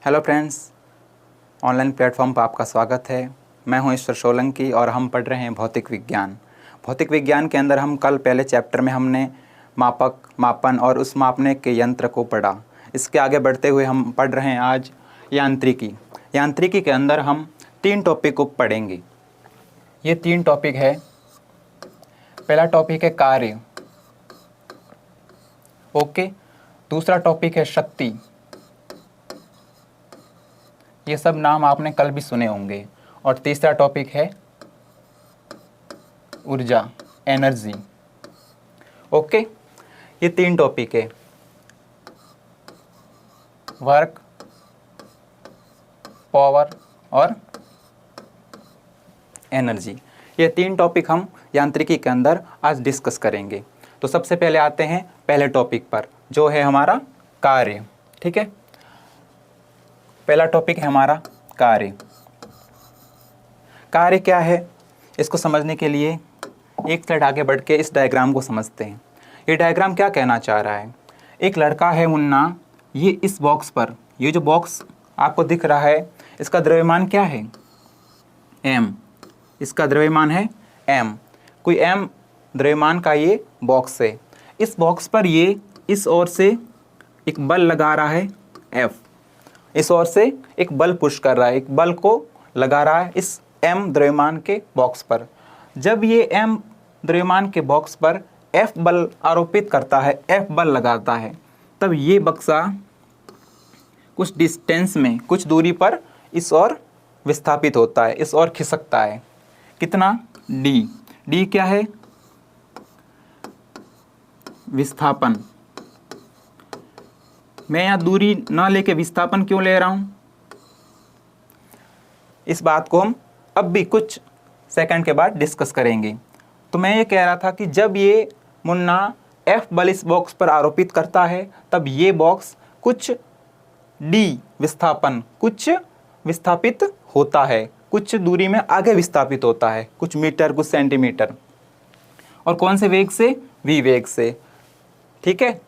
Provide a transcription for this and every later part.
Hello friends, online platform पर आपका स्वागत है। मैं हूं ईश्वर सोलंकी और हम पढ़ रहे हैं भौतिक विज्ञान। भौतिक विज्ञान के अंदर हम कल पहले चैप्टर में हमने मापक, मापन और उस मापने के यंत्र को पढ़ा। इसके आगे बढ़ते हुए हम पढ़ रहे हैं आज यांत्रिकी। यांत्रिकी के अंदर हम 3 टॉपिक को पढ़ेंगे। ये 3 टॉपिक है। पहला टॉपिक है कार्य, ओके। दूसरा टॉपिक है शक्ति, ये सब नाम आपने कल भी सुने होंगे। और तीसरा टॉपिक है ऊर्जा, एनर्जी, ओके। ये 3 टॉपिक है, वर्क, पावर और एनर्जी। ये 3 टॉपिक हम यांत्रिकी के अंदर आज डिस्कस करेंगे। तो सबसे पहले आते हैं पहले टॉपिक पर, जो है हमारा कार्य, ठीक है। पहला टॉपिक है हमारा कार्य। कार्य क्या है, इसको समझने के लिए एक स्लाइड आगे बढ़ के इस डायग्राम को समझते हैं। ये डायग्राम क्या कहना चाह रहा है? एक लड़का है मुन्ना, ये इस बॉक्स पर, ये जो बॉक्स आपको दिख रहा है, इसका द्रव्यमान क्या है? m। इसका द्रव्यमान है m। कोई m द्रव्यमान का ये बॉक्स है। इस बॉक्स पर ये इस ओर से एक बल लगा रहा है F, इस ओर से एक बल पुश कर रहा है, एक बल को लगा रहा है इस m द्रव्यमान के बॉक्स पर। जब ये m द्रव्यमान के बॉक्स पर F बल आरोपित करता है, F बल लगाता है, तब ये बक्सा कुछ डिस्टेंस में, कुछ दूरी पर इस ओर विस्थापित होता है, इस ओर खिसकता है। कितना? d। d क्या है? विस्थापन। मैं यहाँ दूरी ना लेके विस्थापन क्यों ले रहा हूँ, इस बात को हम अब भी कुछ सेकंड के बाद डिस्कस करेंगे। तो मैं ये कह रहा था कि जब ये मुन्ना F बल इस बॉक्स पर आरोपित करता है, तब ये बॉक्स कुछ d विस्थापन, कुछ विस्थापित होता है, कुछ दूरी में आगे विस्थापित होता है, कुछ मीटर, कुछ सेंटीमीटर। और कौन से वेग से? v वेग से, ठीक है।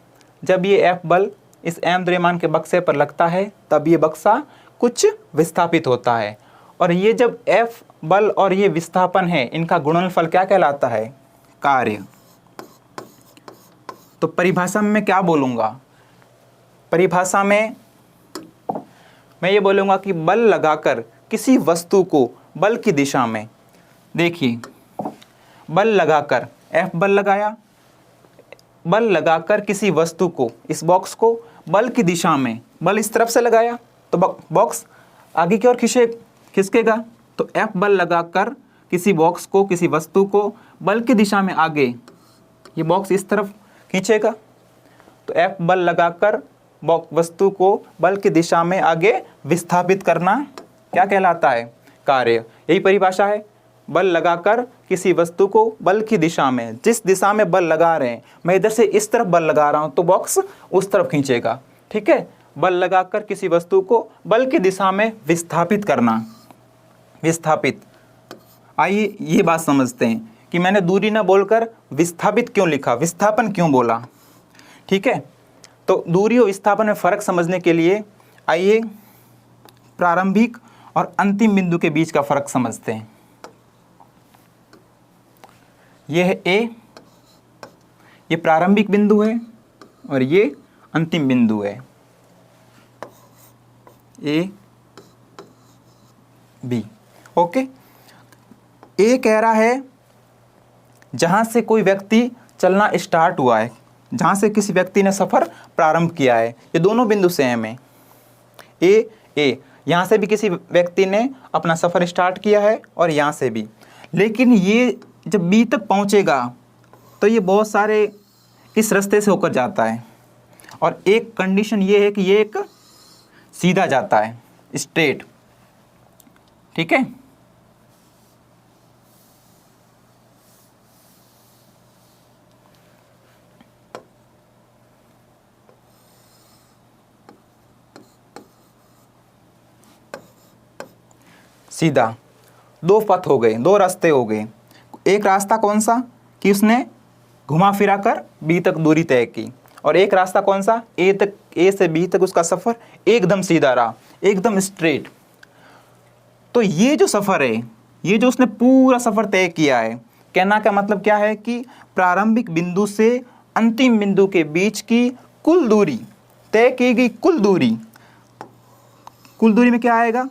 जब ये F बल इस m द्रव्यमान के बक्से पर लगता है, तब ये बक्सा कुछ विस्थापित होता है। और ये जब F बल और ये विस्थापन है, इनका गुणनफल क्या कहलाता है? कार्य। तो परिभाषा में मैं क्या बोलूँगा? परिभाषा में मैं ये बोलूँगा कि बल लगाकर किसी वस्तु को बल की दिशा में, देखिए, बल लगाकर, F बल लगाया, बल लगाकर किसी वस्तु को, इस बॉक्स को बल की दिशा में, बल इस तरफ से लगाया तो बॉक्स आगे की ओर खिसकेगा। तो F बल लगाकर किसी बॉक्स को, किसी वस्तु को बल की दिशा में आगे, ये बॉक्स इस तरफ खींचेगा। तो F बल लगाकर वस्तु को बल की दिशा में आगे विस्थापित करना क्या कहलाता है? कार्य। यही परिभाषा है। बल लगाकर किसी वस्तु को बल की दिशा में, जिस दिशा में बल लगा रहे हैं, मैं इधर से इस तरफ बल लगा रहा हूं तो बॉक्स उस तरफ खींचेगा, ठीक है। बल लगाकर किसी वस्तु को बल की दिशा में विस्थापित करना, विस्थापित। आइए ये बात समझते हैं कि मैंने दूरी ना बोलकर विस्थापित क्यों लिखा, विस्थापन क्यों बोला, ठीक है। तो दूरी और विस्थापन में फ़र्क समझने के लिए आइए प्रारंभिक और अंतिम बिंदु के बीच का फ़र्क समझते हैं। यह है A, ये प्रारंभिक बिंदु है और ये अंतिम बिंदु है, A, B, ओके। A कह रहा है जहाँ से कोई व्यक्ति चलना स्टार्ट हुआ है, जहाँ से किसी व्यक्ति ने सफ़र प्रारंभ किया है, ये दोनों बिंदु सेम है। A, यहाँ से भी किसी व्यक्ति ने अपना सफ़र स्टार्ट किया है और यहाँ से भी, लेकिन ये जब B तक पहुँचेगा तो ये बहुत सारे इस रास्ते से होकर जाता है। और एक कंडीशन ये है कि ये एक सीधा जाता है, स्ट्रेट, ठीक है। सीधा। 2 पथ हो गए, 2 रास्ते हो गए। एक रास्ता कौन सा कि उसने घुमा फिरा कर B तक दूरी तय की, और एक रास्ता कौन सा, ए से बी तक उसका सफ़र एकदम सीधा रहा, एकदम स्ट्रेट। तो ये जो सफ़र है, ये जो उसने पूरा सफ़र तय किया है, कहना का मतलब क्या है कि प्रारंभिक बिंदु से अंतिम बिंदु के बीच की कुल दूरी, तय की गई कुल दूरी, कुल दूरी में क्या आएगा,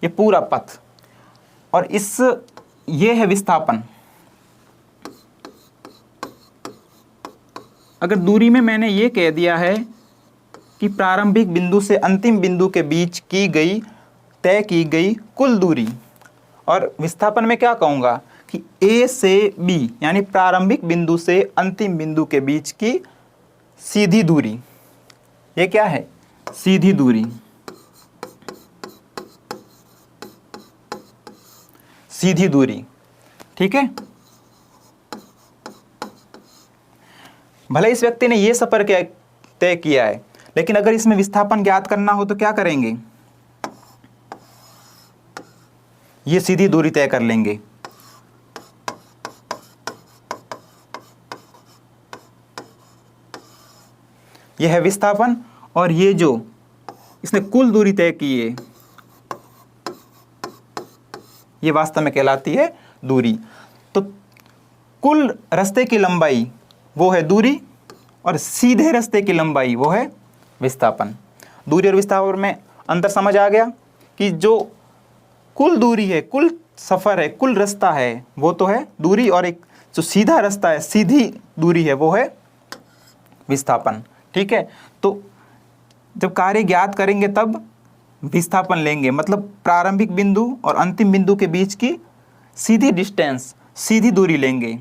ये पूरा पथ। और ये है विस्थापन। अगर दूरी में मैंने ये कह दिया है कि प्रारंभिक बिंदु से अंतिम बिंदु के बीच की गई, तय की गई कुल दूरी, और विस्थापन में क्या कहूँगा कि A से B यानी प्रारंभिक बिंदु से अंतिम बिंदु के बीच की सीधी दूरी, ये क्या है, सीधी दूरी, सीधी दूरी। ठीक है, भले इस व्यक्ति ने ये सफ़र तय किया है, लेकिन अगर इसमें विस्थापन ज्ञात करना हो तो क्या करेंगे, ये सीधी दूरी तय कर लेंगे। यह है विस्थापन, और ये जो इसने कुल दूरी तय की है, ये वास्तव में कहलाती है दूरी। तो कुल रास्ते की लंबाई वो है दूरी, और सीधे रास्ते की लंबाई वो है विस्थापन। दूरी और विस्थापन में अंतर समझ आ गया कि जो कुल दूरी है, कुल सफ़र है, कुल रास्ता है, वो तो है दूरी, और एक जो सीधा रास्ता है, सीधी दूरी है, वो है विस्थापन। ठीक है, तो जब कार्य ज्ञात करेंगे तब विस्थापन लेंगे, मतलब प्रारंभिक बिंदु और अंतिम बिंदु के बीच की सीधी डिस्टेंस, सीधी दूरी लेंगे।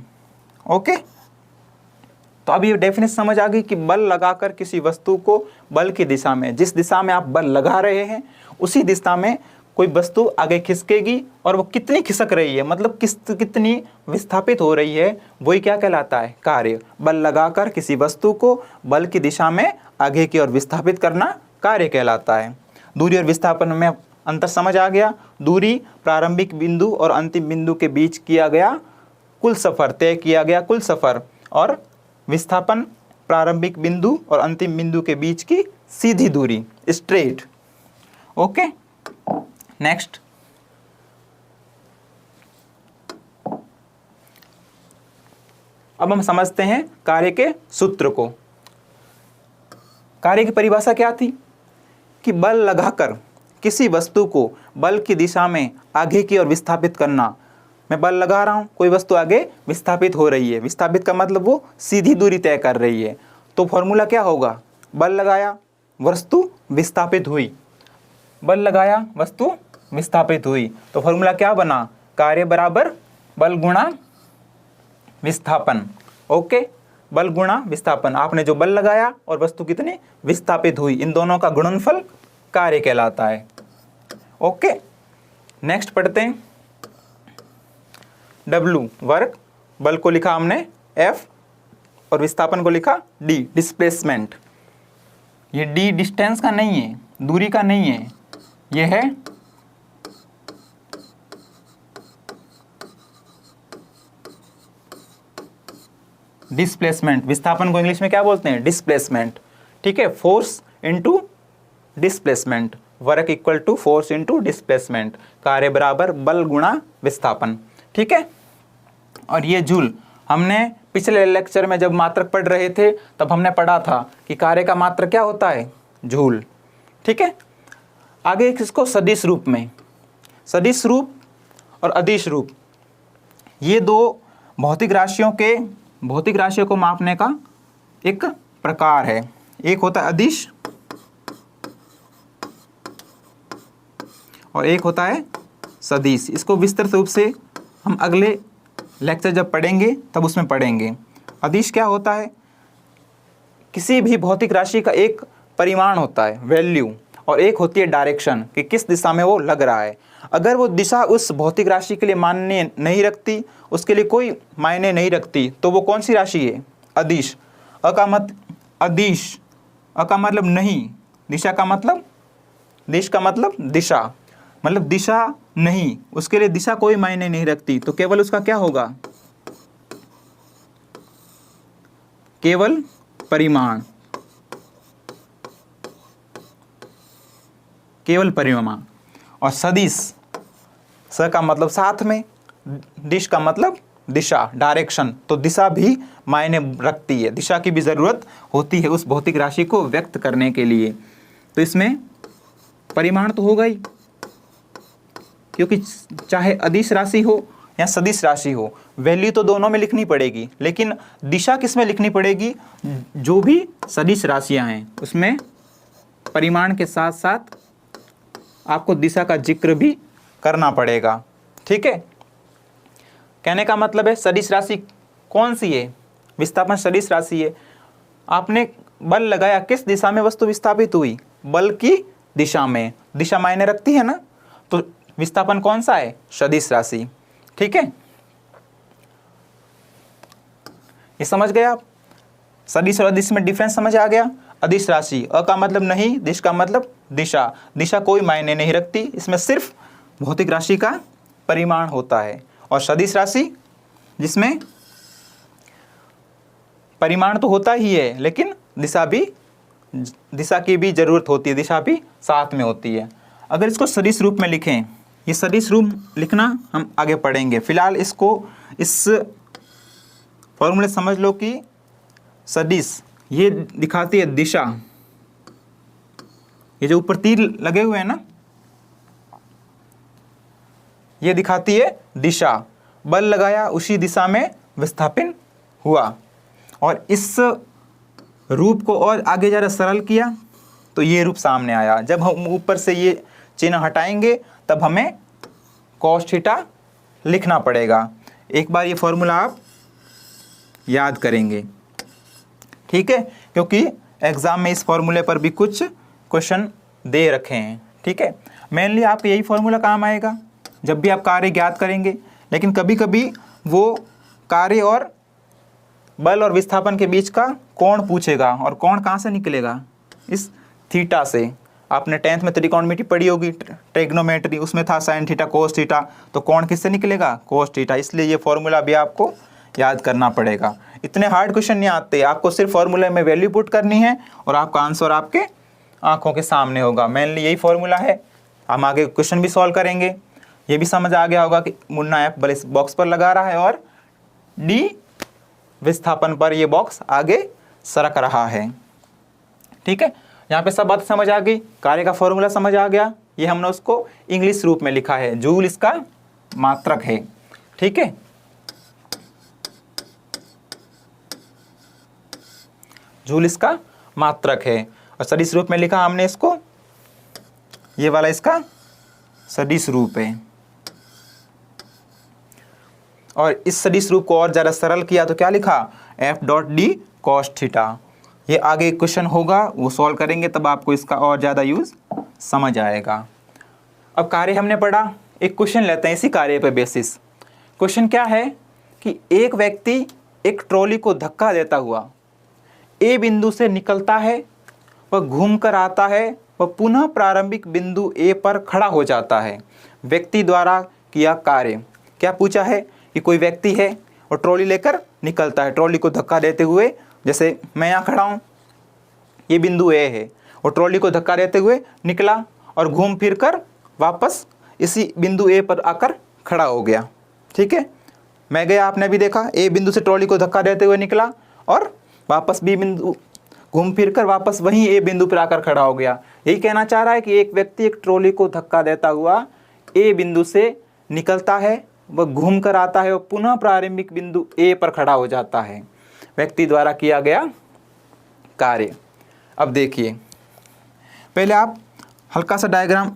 ओके, तो अब ये डेफिनेशन समझ आ गई कि बल लगाकर किसी वस्तु को बल की दिशा में, जिस दिशा में आप बल लगा रहे हैं उसी दिशा में कोई वस्तु आगे खिसकेगी, और वो कितनी खिसक रही है, मतलब कितनी विस्थापित हो रही है, वही क्या कहलाता है, कार्य। बल लगाकर किसी वस्तु को बल की दिशा में आगे की ओर विस्थापित करना कार्य कहलाता है। दूरी और विस्थापन में अंतर समझ आ गया। दूरी प्रारंभिक बिंदु और अंतिम बिंदु के बीच किया गया कुल सफ़र, तय किया गया कुल सफ़र, और विस्थापन प्रारंभिक बिंदु और अंतिम बिंदु के बीच की सीधी दूरी, स्ट्रेट। ओके, नेक्स्ट, अब हम समझते हैं कार्य के सूत्र को। कार्य की परिभाषा क्या थी कि बल लगाकर किसी वस्तु को बल की दिशा में आगे की ओर विस्थापित करना। मैं बल लगा रहा हूं, कोई वस्तु आगे विस्थापित हो रही है, विस्थापित का मतलब वो सीधी दूरी तय कर रही है, तो फॉर्मूला क्या होगा, बल लगाया वस्तु विस्थापित हुई, बल लगाया वस्तु विस्थापित हुई, तो फॉर्मूला क्या बना, कार्य बराबर बल गुणा विस्थापन। ओके, बल गुणा विस्थापन, आपने जो बल लगाया और वस्तु कितनी विस्थापित हुई, इन दोनों का गुणनफल कार्य कहलाता है। ओके, नेक्स्ट पढ़ते हैं। W वर्क, बल को लिखा हमने F और विस्थापन को लिखा D, डिस्प्लेसमेंट। ये D डिस्टेंस का नहीं है, दूरी का नहीं है, ये है डिस्प्लेसमेंट। विस्थापन को इंग्लिश में क्या बोलते हैं, डिस्प्लेसमेंट। ठीक है, force into displacement, work equal to force into displacement, कार्य बराबर बल गुणा विस्थापन। ठीक है, और ये जूल हमने पिछले लेक्चर में जब मात्रक पढ़ रहे थे तब हमने पढ़ा था कि कार्य का मात्रक क्या होता है, जूल। ठीक है, आगे इसको सदिश रूप में, सदिश रूप और अदिश रूप, ये दो भौतिक राशियों को मापने का एक प्रकार है। एक होता है अदिश और एक होता है सदिश। इसको विस्तृत रूप से हम अगले लेक्चर जब पढ़ेंगे तब उसमें पढ़ेंगे। अदिश क्या होता है, किसी भी भौतिक राशि का एक परिमाण होता है, वैल्यू, और एक होती है डायरेक्शन कि किस दिशा में वो लग रहा है। अगर वो दिशा उस भौतिक राशि के लिए मान्य नहीं रखती, उसके लिए कोई मायने नहीं रखती, तो वो कौन सी राशि है, अदिश। अदिश, अ का मतलब नहीं, दिशा का मतलब, दिश का मतलब दिशा, मतलब दिशा नहीं, उसके लिए दिशा कोई मायने नहीं रखती, तो केवल उसका क्या होगा, केवल परिमाण। केवल परिमाण। और सदिश, स का मतलब साथ में, दिश का मतलब दिशा, डायरेक्शन, तो दिशा भी मायने रखती है, दिशा की भी ज़रूरत होती है उस भौतिक राशि को व्यक्त करने के लिए। तो इसमें परिमाण तो होगा ही, क्योंकि चाहे अदिश राशि हो या सदिश राशि हो, वैल्यू तो दोनों में लिखनी पड़ेगी, लेकिन दिशा किस में लिखनी पड़ेगी? जो भी सदिश राशियां हैं उसमें परिमाण के साथ साथ आपको दिशा का जिक्र भी करना पड़ेगा। ठीक है, कहने का मतलब है सदिश राशि कौन सी है? विस्थापन सदिश राशि है। आपने बल लगाया, किस दिशा में वस्तु विस्थापित हुई? बल की दिशा में, दिशा मायने रखती है ना, तो विस्थापन कौन सा है? सदिश राशि। ठीक है, ये समझ गए आप? सदिश और अदिश में डिफरेंस समझ आ गया? अदिश राशि, अ का मतलब नहीं, दिश का मतलब दिशा, दिशा कोई मायने नहीं रखती, इसमें सिर्फ भौतिक राशि का परिमाण होता है। और सदिश राशि जिसमें परिमाण तो होता ही है, लेकिन दिशा की भी जरूरत होती है, दिशा भी साथ में होती है। अगर इसको सदिश रूप में लिखें, ये सदिश रूप लिखना हम आगे पढ़ेंगे, फिलहाल इसको इस फॉर्मूले समझ लो कि सदिश ये दिखाती है दिशा, ये जो ऊपर तीर लगे हुए हैं ना, ये दिखाती है दिशा, बल लगाया उसी दिशा में विस्थापन हुआ। और इस रूप को और आगे ज़रा सरल किया तो ये रूप सामने आया। जब हम ऊपर से ये चिन्ह हटाएंगे तब हमें cos थीटा लिखना पड़ेगा। एक बार ये फॉर्मूला आप याद करेंगे, ठीक है, क्योंकि एग्ज़ाम में इस फॉर्मूले पर भी कुछ क्वेश्चन दे रखे हैं। ठीक है, मेनली आपको यही फॉर्मूला काम आएगा जब भी आप कार्य ज्ञात करेंगे, लेकिन कभी कभी वो कार्य और बल और विस्थापन के बीच का कोण पूछेगा, और कोण कहाँ से निकलेगा? इस थीटा से। आपने 10th में त्रिकोणमिति पढ़ी होगी, ट्रिग्नोमेट्री, उसमें था साइन थीटा कोस थीटा, तो कोण किससे निकलेगा? Cos theta. इसलिए ये फॉर्मूला भी आपको याद करना पड़ेगा। इतने हार्ड क्वेश्चन नहीं आते, आपको सिर्फ फॉर्मूले में वैल्यू पुट करनी है और आपका आंसर आपके आंखों के सामने होगा। मेनली यही फॉर्मूला है। हम आगे क्वेश्चन भी सॉल्व करेंगे। ये भी समझ आ गया होगा कि मुन्ना ऐप बल इस बॉक्स पर लगा रहा है और डी विस्थापन पर ये बॉक्स आगे सरक रहा है। ठीक है, यहाँ पे सब बात समझ आ गई, कार्य का फॉर्मूला समझ आ गया। ये हमने उसको इंग्लिश रूप में लिखा है, जूल इसका मात्रक है। ठीक है, जूल इसका मात्रक है। और सदिश रूप में लिखा हमने इसको, ये वाला इसका सदिश रूप है। और इस सदिश रूप को और ज़्यादा सरल किया तो क्या लिखा? F.D cos theta. ये आगे क्वेश्चन होगा, वो सॉल्व करेंगे तब आपको इसका और ज़्यादा यूज़ समझ आएगा। अब कार्य हमने पढ़ा, एक क्वेश्चन लेते हैं इसी कार्य पे बेसिस। क्वेश्चन क्या है कि एक व्यक्ति एक ट्रॉली को धक्का देता हुआ ए बिंदु से निकलता है, वह घूम कर आता है, वह पुनः प्रारंभिक बिंदु ए पर खड़ा हो जाता है। व्यक्ति द्वारा किया कार्य। क्या पूछा है कि कोई व्यक्ति है और ट्रॉली लेकर निकलता है, ट्रॉली को धक्का देते हुए, जैसे मैं यहाँ खड़ा हूँ, ये बिंदु ए है, और ट्रॉली को धक्का देते हुए निकला और घूम फिर कर वापस इसी बिंदु ए पर आकर खड़ा हो गया। ठीक है, मैं गया, आपने भी देखा, ए बिंदु से ट्रॉली को धक्का देते हुए निकला और वापस बी बिंदु घूम फिर कर वापस वहीं ए बिंदु पर आकर खड़ा हो गया। यही कहना चाह रहा है कि एक व्यक्ति एक ट्रॉली को धक्का देता हुआ ए बिंदु से निकलता है, वह घूम कर आता है और पुनः प्रारंभिक बिंदु ए पर खड़ा हो जाता है। व्यक्ति द्वारा किया गया कार्य। अब देखिए, पहले आप हल्का सा डायग्राम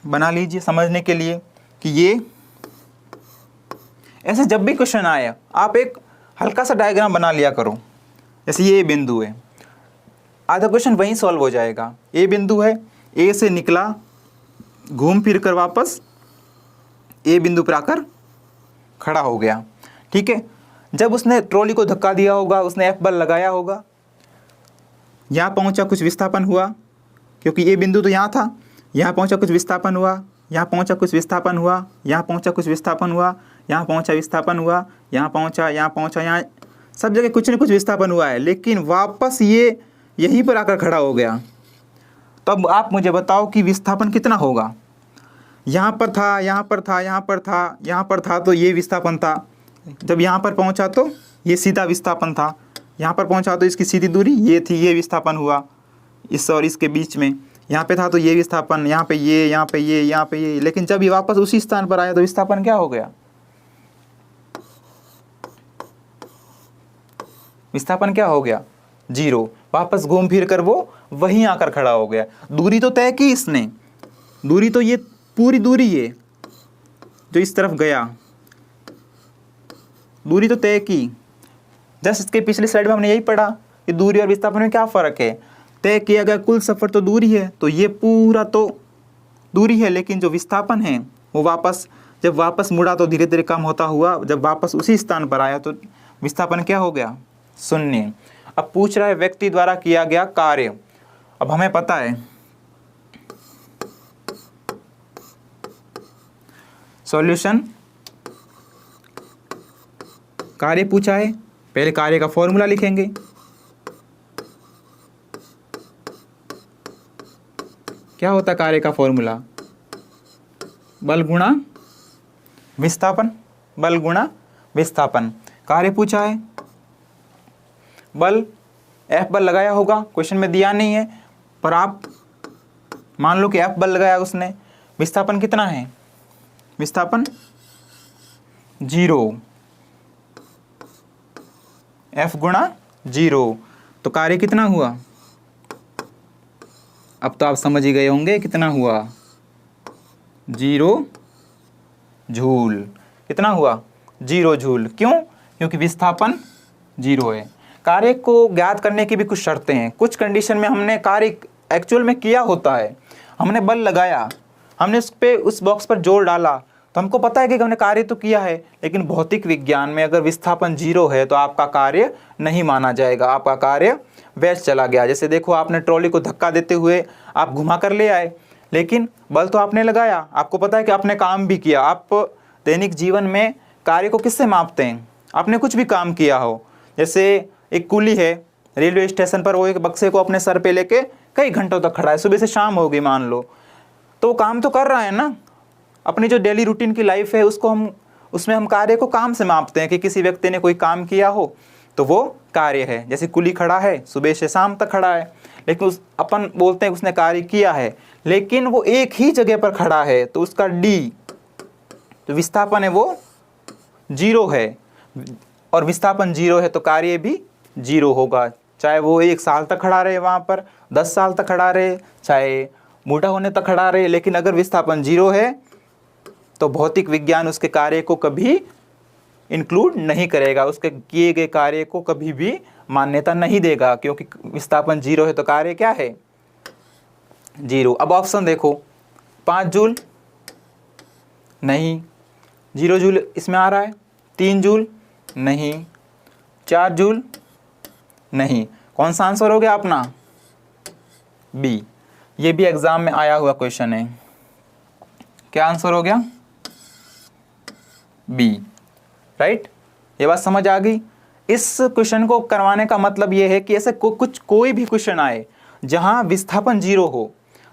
बना लीजिए समझने के लिए कि ये ऐसे जब भी क्वेश्चन आए आप एक हल्का सा डायग्राम बना लिया करो। जैसे ये बिंदु है, आधा क्वेश्चन वहीं सॉल्व हो जाएगा। ए बिंदु है, ए से निकला, घूम फिर कर वापस ए बिंदु पर आकर खड़ा हो गया। ठीक है, जब उसने ट्रॉली को धक्का दिया होगा, उसने एफ बल लगाया होगा, यहाँ पहुँचा, कुछ विस्थापन हुआ, क्योंकि ये बिंदु तो यहाँ था, यहाँ पहुँचा, कुछ विस्थापन हुआ, यहाँ पहुँचा, कुछ विस्थापन हुआ, यहाँ पहुँचा, कुछ विस्थापन हुआ, यहाँ पहुँचा, विस्थापन हुआ, यहाँ पहुँचा, यहाँ सब जगह कुछ न कुछ विस्थापन हुआ है, लेकिन वापस ये यहीं पर आकर खड़ा हो गया। तो अब आप मुझे बताओ कि विस्थापन कितना होगा। यहाँ पर था, यहाँ पर था, यहाँ पर था, यहाँ पर था, तो ये विस्थापन था। जब यहाँ पर पहुँचा तो ये सीधा विस्थापन था। यहाँ पर पहुँचा तो इसकी सीधी दूरी ये थी, ये विस्थापन हुआ इस और इसके बीच में। यहाँ पे था तो ये विस्थापन, यहाँ पे ये, यहाँ पे ये, यहाँ पे ये। लेकिन जब ये वापस उसी स्थान पर आया तो विस्थापन क्या हो गया? विस्थापन क्या हो गया? 0। वापस घूम फिर कर वो वहीं आकर खड़ा हो गया। दूरी तो तय की इसने, दूरी तो ये पूरी दूरी है जो इस तरफ गया, दूरी तो तय की। जस्ट इसके पिछली स्लाइड में हमने यही पढ़ा कि दूरी और विस्थापन में क्या फ़र्क है। तय किया गया कुल सफ़र तो दूरी है, तो ये पूरा तो दूरी है, लेकिन जो विस्थापन है वो जब वापस मुड़ा तो धीरे धीरे कम होता हुआ जब वापस उसी स्थान पर आया तो विस्थापन क्या हो गया? 0। अब पूछ रहा है व्यक्ति द्वारा किया गया कार्य। अब हमें पता है सॉल्यूशन, कार्य पूछा है, पहले कार्य का फॉर्मूला लिखेंगे। क्या होता है कार्य का फॉर्मूला? बल गुणा विस्थापन, बल गुणा विस्थापन। कार्य पूछा है, बल F बल लगाया होगा, क्वेश्चन में दिया नहीं है, पर आप मान लो कि F बल लगाया उसने। विस्थापन कितना है? विस्थापन 0, F गुणा 0, तो कार्य कितना हुआ? अब तो आप समझ ही गए होंगे कितना हुआ? 0 जूल। कितना हुआ? 0 जूल। क्यों? क्योंकि विस्थापन 0 है। कार्य को ज्ञात करने की भी कुछ शर्तें हैं। कुछ कंडीशन में हमने कार्य एक्चुअल में किया होता है, हमने बल लगाया, हमने उस बॉक्स पर जोर डाला, तो हमको पता है कि हमने कार्य तो किया है। लेकिन भौतिक विज्ञान में अगर विस्थापन 0 है तो आपका कार्य नहीं माना जाएगा, आपका कार्य व्यर्थ चला गया। जैसे देखो, आपने ट्रॉली को धक्का देते हुए आप घुमा कर ले आए, लेकिन बल तो आपने लगाया, आपको पता है कि आपने काम भी किया। आप दैनिक जीवन में कार्य को किससे मापते हैं? आपने कुछ भी काम किया हो, जैसे एक कुली है रेलवे स्टेशन पर, वो एक बक्से को अपने सर पे लेके कई घंटों तक खड़ा है, सुबह से शाम होगी मान लो, तो वो काम तो कर रहा है ना। अपनी जो डेली रूटीन की लाइफ है उसमें हम कार्य को काम से मापते हैं कि किसी व्यक्ति ने कोई काम किया हो तो वो कार्य है। जैसे कुली खड़ा है, सुबह से शाम तक खड़ा है, लेकिन अपन बोलते हैं उसने कार्य किया है, लेकिन वो एक ही जगह पर खड़ा है, तो उसका डी तो विस्थापन है वो 0 है, और विस्थापन 0 है तो कार्य भी 0 होगा। चाहे वो 1 साल तक खड़ा रहे वहाँ पर, 10 साल तक खड़ा रहे, चाहे बूढ़ा होने तक खड़ा रहे, लेकिन अगर विस्थापन 0 है तो भौतिक विज्ञान उसके कार्य को कभी इंक्लूड नहीं करेगा, उसके किए गए कार्य को कभी भी मान्यता नहीं देगा, क्योंकि विस्थापन 0 है तो कार्य क्या है? 0। अब ऑप्शन देखो, 5 जूल नहीं, 0 जूल इसमें आ रहा है, 3 जूल नहीं, 4 जूल नहीं। कौन सा आंसर हो गया अपना? बी। ये भी एग्जाम में आया हुआ क्वेश्चन है। क्या आंसर हो गया? बी। राइट? ये बात समझ आ गई। इस क्वेश्चन को करवाने का मतलब ये है कि ऐसे कोई भी क्वेश्चन आए जहां विस्थापन 0 हो,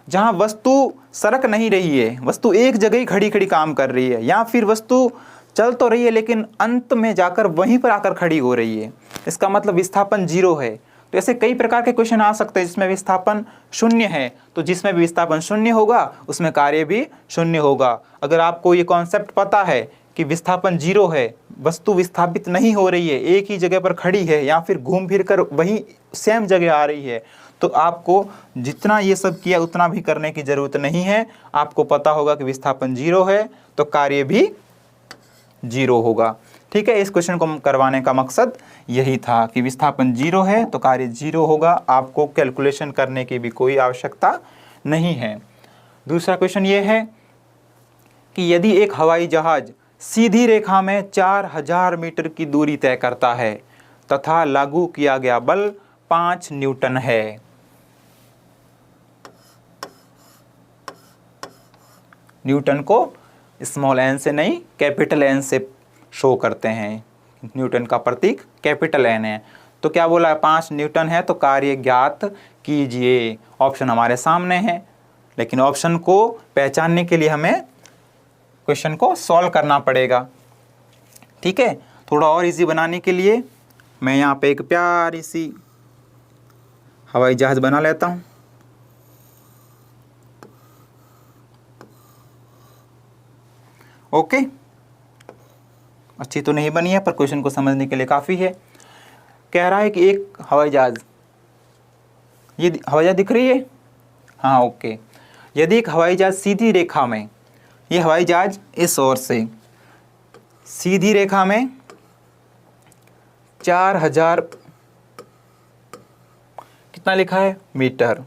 जहां वस्तु सरक नहीं रही है, वस्तु एक जगह ही खड़ी खड़ी काम कर रही है, या फिर वस्तु चल तो रही है लेकिन अंत में जाकर वहीं पर आकर खड़ी हो रही है, इसका मतलब विस्थापन 0 है। तो ऐसे कई प्रकार के क्वेश्चन आ सकते हैं जिसमें विस्थापन 0 है, तो जिसमें भी विस्थापन 0 होगा उसमें कार्य भी 0 होगा। अगर आपको ये कॉन्सेप्ट पता है कि विस्थापन 0 है, वस्तु विस्थापित नहीं हो रही है, एक ही जगह पर खड़ी है, या फिर घूम फिर कर वहीं सेम जगह आ रही है, तो आपको जितना ये सब किया उतना भी करने की ज़रूरत नहीं है। आपको पता होगा कि विस्थापन 0 है तो कार्य भी 0 होगा। ठीक है, इस क्वेश्चन को करवाने का मकसद यही था कि विस्थापन 0 है तो कार्य 0 होगा। आपको कैलकुलेशन करने की भी कोई आवश्यकता नहीं है। दूसरा क्वेश्चन ये है कि यदि एक हवाई जहाज सीधी रेखा में 4000 मीटर की दूरी तय करता है तथा लागू किया गया बल 5 न्यूटन है, न्यूटन को स्मॉल n से नहीं कैपिटल N से शो करते हैं, न्यूटन का प्रतीक कैपिटल N है, तो क्या बोला है, 5 न्यूटन है तो कार्य ज्ञात कीजिए। ऑप्शन हमारे सामने है, लेकिन ऑप्शन को पहचानने के लिए हमें क्वेश्चन को सॉल्व करना पड़ेगा। ठीक है, थोड़ा और इजी बनाने के लिए मैं यहाँ पे एक प्यारी सी हवाई जहाज बना लेता हूँ। ओके, अच्छी तो नहीं बनी है पर क्वेश्चन को समझने के लिए काफ़ी है। कह रहा है कि एक हवाई जहाज, ये हवाई जहाज दिख रही है, हाँ ओके। यदि एक हवाई जहाज सीधी रेखा में, ये हवाई जहाज इस ओर से सीधी रेखा में 4000 कितना लिखा है मीटर,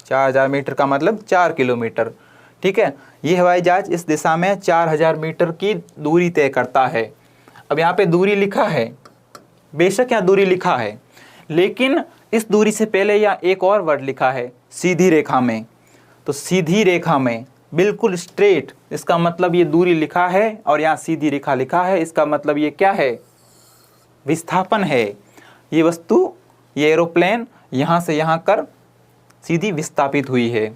4000 मीटर का मतलब 4 किलोमीटर। ठीक है, ये हवाई जहाज इस दिशा में 4000 मीटर की दूरी तय करता है। अब यहाँ पे दूरी लिखा है, बेशक यहाँ दूरी लिखा है, लेकिन इस दूरी से पहले यहाँ एक और वर्ड लिखा है सीधी रेखा में। तो सीधी रेखा में बिल्कुल स्ट्रेट, इसका मतलब ये दूरी लिखा है और यहाँ सीधी रेखा लिखा है, इसका मतलब ये क्या है, विस्थापन है। ये वस्तु, ये एरोप्लेन यहाँ से यहाँ कर सीधी विस्थापित हुई है।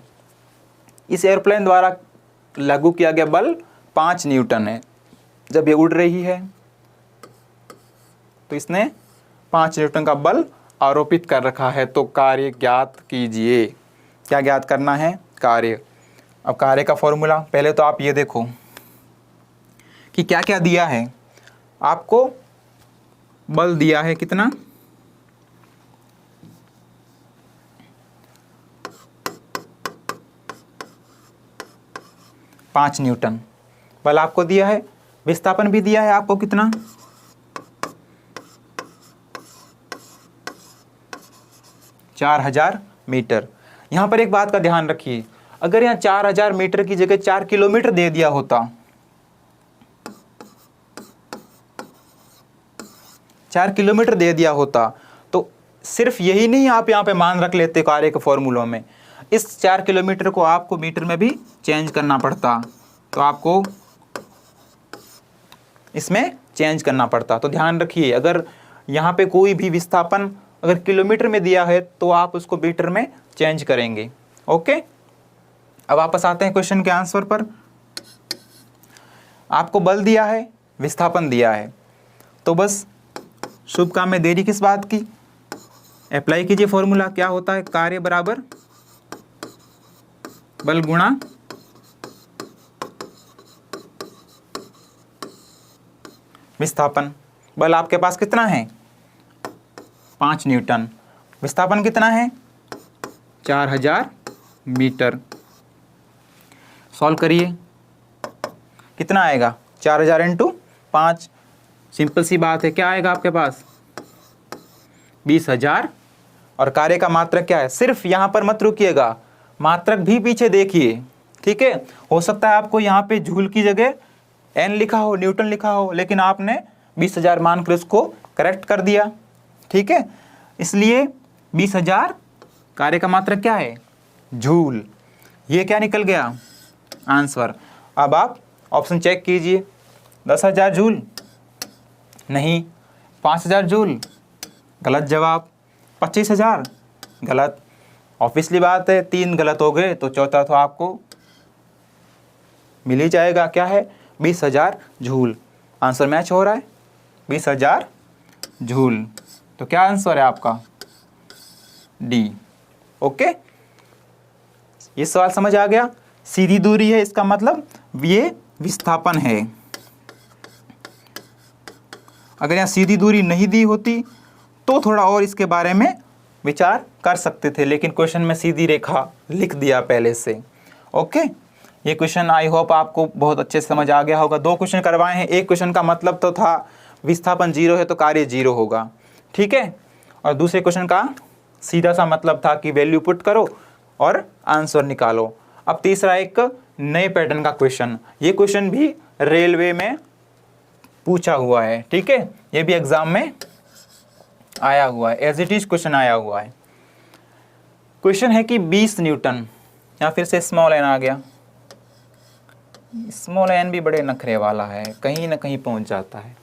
इस एरोप्लेन द्वारा लागू किया गया बल 5 न्यूटन है। जब ये उड़ रही है तो इसने 5 न्यूटन का बल आरोपित कर रखा है। तो कार्य ज्ञात कीजिए। क्या ज्ञात करना है, कार्य। अब कार्य का फॉर्मूला, पहले तो आप ये देखो कि क्या क्या दिया है आपको। बल दिया है कितना, 5 न्यूटन बल आपको दिया है। विस्थापन भी दिया है आपको कितना, 4000 मीटर। यहाँ पर एक बात का ध्यान रखिए, अगर यहाँ 4000 मीटर की जगह 4 किलोमीटर दे दिया होता, 4 किलोमीटर दे दिया होता तो सिर्फ यही नहीं आप यहाँ पे मान रख लेते कार्य के फॉर्मूलों में, इस 4 किलोमीटर को आपको मीटर में भी चेंज करना पड़ता। तो आपको इसमें चेंज करना पड़ता। तो ध्यान रखिए, अगर यहाँ पे कोई भी विस्थापन अगर किलोमीटर में दिया है तो आप उसको मीटर में चेंज करेंगे। ओके, अब वापस आते हैं क्वेश्चन के आंसर पर। आपको बल दिया है, विस्थापन दिया है, तो बस शुभ काम में देरी किस बात की। अप्लाई कीजिए फॉर्मूला, क्या होता है, कार्य बराबर बल गुणा विस्थापन। बल आपके पास कितना है, 5 न्यूटन। विस्थापन कितना है, 4000 मीटर। सॉल्व करिए, कितना आएगा, 4000 इंटू 5। सिंपल सी बात है, क्या आएगा आपके पास, 20,000। और कार्य का मात्रक क्या है, सिर्फ यहाँ पर मत रुकिएगा, मात्रक भी पीछे देखिए। ठीक है, हो सकता है आपको यहाँ पे जूल की जगह एन लिखा हो, न्यूटन लिखा हो, लेकिन आपने 20,000 मानकर उसको करेक्ट कर दिया। ठीक है, इसलिए 20,000 कार्य का मात्रक क्या है, जूल। ये क्या निकल गया आंसर। अब आप ऑप्शन चेक कीजिए, 10,000 जूल नहीं, 5,000 जूल गलत जवाब, 25,000 गलत। ऑब्वियसली बात है, 3 गलत हो गए तो चौथा तो आपको मिल ही जाएगा, क्या है, 20,000 जूल। आंसर मैच हो रहा है, 20,000 जूल। तो क्या आंसर है आपका, डी। ओके, ये सवाल समझ आ गया। सीधी दूरी है, इसका मतलब ये विस्थापन है। अगर यहाँ सीधी दूरी नहीं दी होती तो थोड़ा और इसके बारे में विचार कर सकते थे, लेकिन क्वेश्चन में सीधी रेखा लिख दिया पहले से। ओके, ये क्वेश्चन आई होप आपको बहुत अच्छे से समझ आ गया होगा। 2 क्वेश्चन करवाए हैं, एक क्वेश्चन का मतलब तो था विस्थापन 0 है तो कार्य 0 होगा। ठीक है, और दूसरे क्वेश्चन का सीधा सा मतलब था कि वैल्यू पुट करो और आंसर निकालो। अब तीसरा एक नए पैटर्न का क्वेश्चन, ये क्वेश्चन भी रेलवे में पूछा हुआ है। ठीक है, ये भी एग्जाम में आया हुआ है, एज इट इज क्वेश्चन आया हुआ है। क्वेश्चन है कि 20 न्यूटन, या फिर से स्मॉल एन आ गया। स्मॉल एन भी बड़े नखरे वाला है, कहीं ना कहीं पहुंच जाता है।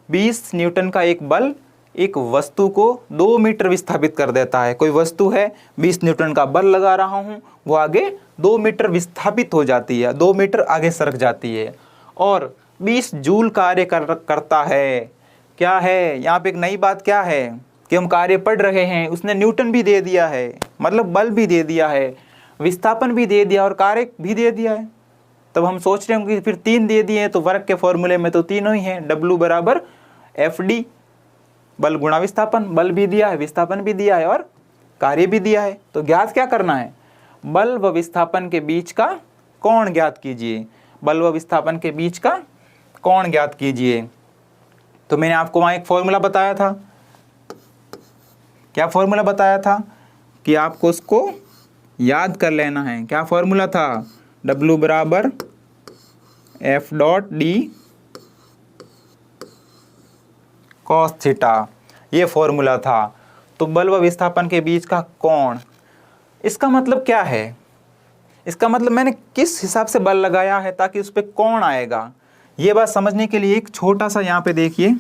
20 न्यूटन का एक बल एक वस्तु को 2 मीटर विस्थापित कर देता है। कोई वस्तु है, 20 न्यूटन का बल लगा रहा हूँ, वो आगे 2 मीटर विस्थापित हो जाती है, 2 मीटर आगे सरक जाती है और 20 जूल कार्य करता है। क्या है यहाँ पे एक नई बात क्या है कि हम कार्य पढ़ रहे हैं, उसने न्यूटन भी दे दिया है, मतलब बल भी दे दिया है, विस्थापन भी दे दिया और कार्य भी दे दिया है। तब हम सोच रहे होंगे फिर 3 दे दिए तो वर्क के फॉर्मूले में तो तीनों ही हैं, W बराबर FD, बल गुणा विस्थापन, बल भी दिया है, विस्थापन भी दिया है और कार्य भी दिया है। तो ज्ञात क्या करना है, बल व विस्थापन के बीच का कोण ज्ञात कीजिए, बल व विस्थापन के बीच का कोण ज्ञात कीजिए। तो मैंने आपको वहाँ एक फॉर्मूला बताया था, क्या फॉर्मूला बताया था कि आपको उसको याद कर लेना है। क्या फॉर्मूला था, W बराबर F dot D cos theta, ये फॉर्मूला था। तो बल व विस्थापन के बीच का कोण, इसका मतलब क्या है, इसका मतलब मैंने किस हिसाब से बल लगाया है ताकि उस पर कोण आएगा। ये बात समझने के लिए एक छोटा सा यहाँ पे देखिए,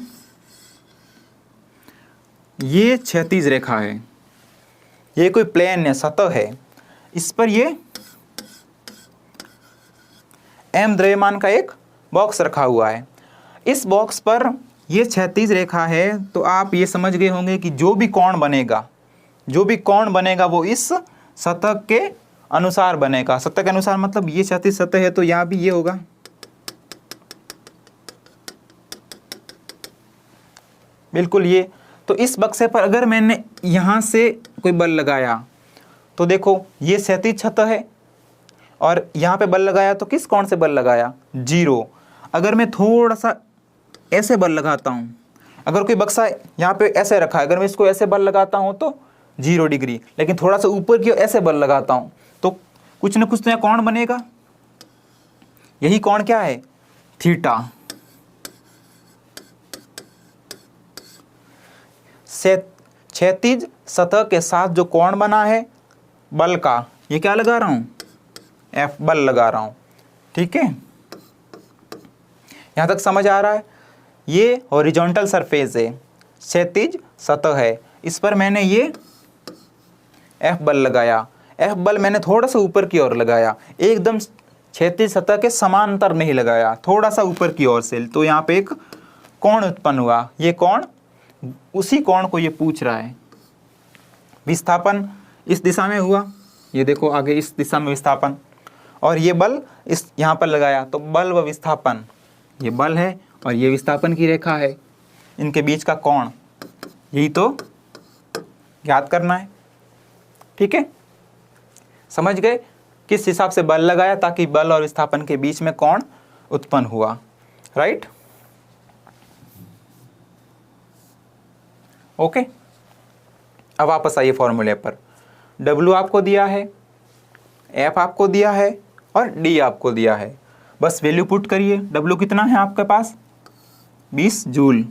ये क्षैतिज रेखा है, ये कोई प्लेन है, सतह है, इस पर ये m द्रव्यमान का एक बॉक्स रखा हुआ है। इस बॉक्स पर ये क्षैतिज रेखा है, तो आप ये समझ गए होंगे कि जो भी कोण बनेगा, जो भी कोण बनेगा वो इस सतह के अनुसार बनेगा। सतह के अनुसार मतलब ये क्षैतिज सतह है तो यहाँ भी ये होगा, बिल्कुल ये। तो इस बक्से पर अगर मैंने यहाँ से कोई बल लगाया तो देखो ये क्षैतिज सतह है और यहाँ पे बल लगाया तो किस कोण से बल लगाया, 0। अगर मैं थोड़ा सा ऐसे बल लगाता हूँ, अगर कोई बक्सा यहाँ पे ऐसे रखा है, अगर मैं इसको ऐसे बल लगाता हूँ तो 0 डिग्री, लेकिन थोड़ा सा ऊपर की ओर ऐसे बल लगाता हूँ तो कुछ न कुछ तो यहाँ कोण बनेगा। यही कोण क्या है, थीटा। क्षैतिज सतह के साथ जो कोण बना है बल का, ये क्या लगा रहा हूँ, F बल लगा रहा हूँ, ठीक है। यहाँ तक समझ आ रहा है। ये हॉरिजॉन्टल सरफेस है, क्षैतिज सतह है, इस पर मैंने ये F बल लगाया। F बल मैंने थोड़ा सा ऊपर की ओर लगाया, एकदम क्षैतिज सतह के समांतर नहीं लगाया, थोड़ा सा ऊपर की ओर से। तो यहाँ पे एक कोण उत्पन्न हुआ, ये कोण, उसी कोण को ये पूछ रहा है। विस्थापन इस दिशा में हुआ, ये देखो आगे इस दिशा में विस्थापन, और ये बल इस यहाँ पर लगाया, तो बल व विस्थापन, ये बल है और ये विस्थापन की रेखा है, इनके बीच का कोण, यही तो ज्ञात करना है, ठीक है। समझ गए किस हिसाब से बल लगाया ताकि बल और विस्थापन के बीच में कोण उत्पन्न हुआ, राइट। ओके, अब वापस आइए फॉर्मूले पर। W आपको दिया है, F आपको दिया है और D आपको दिया है, बस वैल्यू पुट करिए। W कितना है आपके पास, 20 जूल,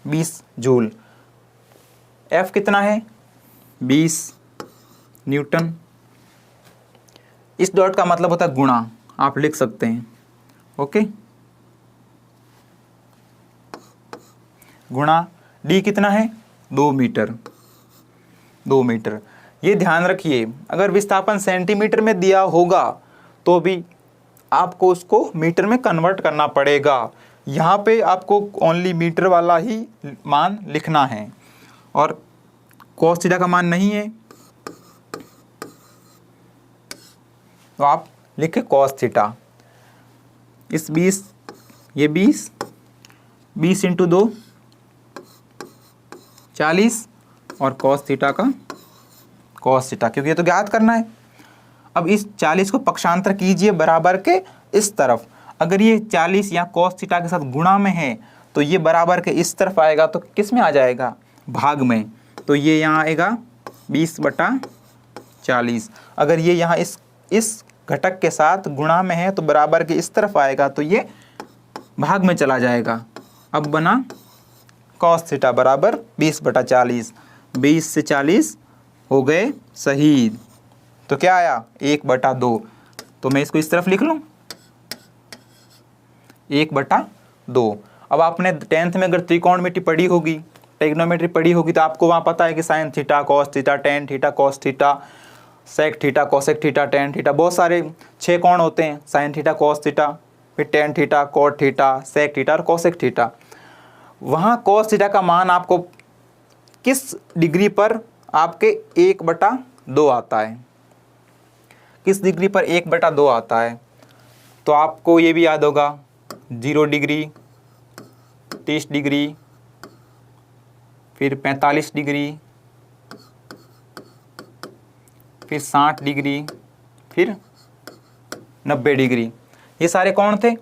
20 जूल। F कितना है, 20 न्यूटन। इस डॉट का मतलब होता है गुणा, आप लिख सकते हैं, ओके। गुणा D कितना है, 2 मीटर, 2 मीटर। ये ध्यान रखिए, अगर विस्थापन सेंटीमीटर में दिया होगा तो भी आपको उसको मीटर में कन्वर्ट करना पड़ेगा। यहाँ पे आपको ओनली मीटर वाला ही मान लिखना है और cos थीटा का मान नहीं है तो आप लिखे cos थीटा। इस 20, ये 20 इंटू 2 40 और cos थीटा का cos थीटा, क्योंकि ये तो ज्ञात करना है। अब इस 40 को पक्षांतर कीजिए बराबर के इस तरफ। अगर ये 40 यहाँ cos थीटा के साथ गुणा में है तो ये बराबर के इस तरफ आएगा, तो किस में आ जाएगा, भाग में। तो ये यहाँ आएगा 20/40। अगर ये यहाँ इस घटक के साथ गुणा में है तो बराबर के इस तरफ आएगा, तो ये भाग में चला जाएगा। अब बना cos थीटा बराबर 20/40। 20 से 40 हो गए शहीद, तो क्या आया, 1/2। तो मैं इसको इस तरफ लिख लूँ, 1/2। अब आपने 10th में अगर त्रिकोणमिति पढ़ी होगी, ट्रिग्नोमेट्री पढ़ी होगी, तो आपको वहाँ पता है कि sine theta, cos theta, tan theta, cos theta, sec theta, cosec theta, tan theta, बहुत सारे 6 कोण होते हैं, साइन थीटा, कॉस थीटा, फिर tan theta, cot theta, sec theta और कोसेक थीटा। वहाँ कॉस थीटा का मान आपको किस डिग्री पर आपके 1/2 आता है, किस डिग्री पर 1/2 आता है, तो आपको ये भी याद होगा 0 डिग्री, 30 डिग्री, फिर 45 डिग्री, फिर 60 डिग्री, फिर 90 डिग्री, ये सारे कौन थे।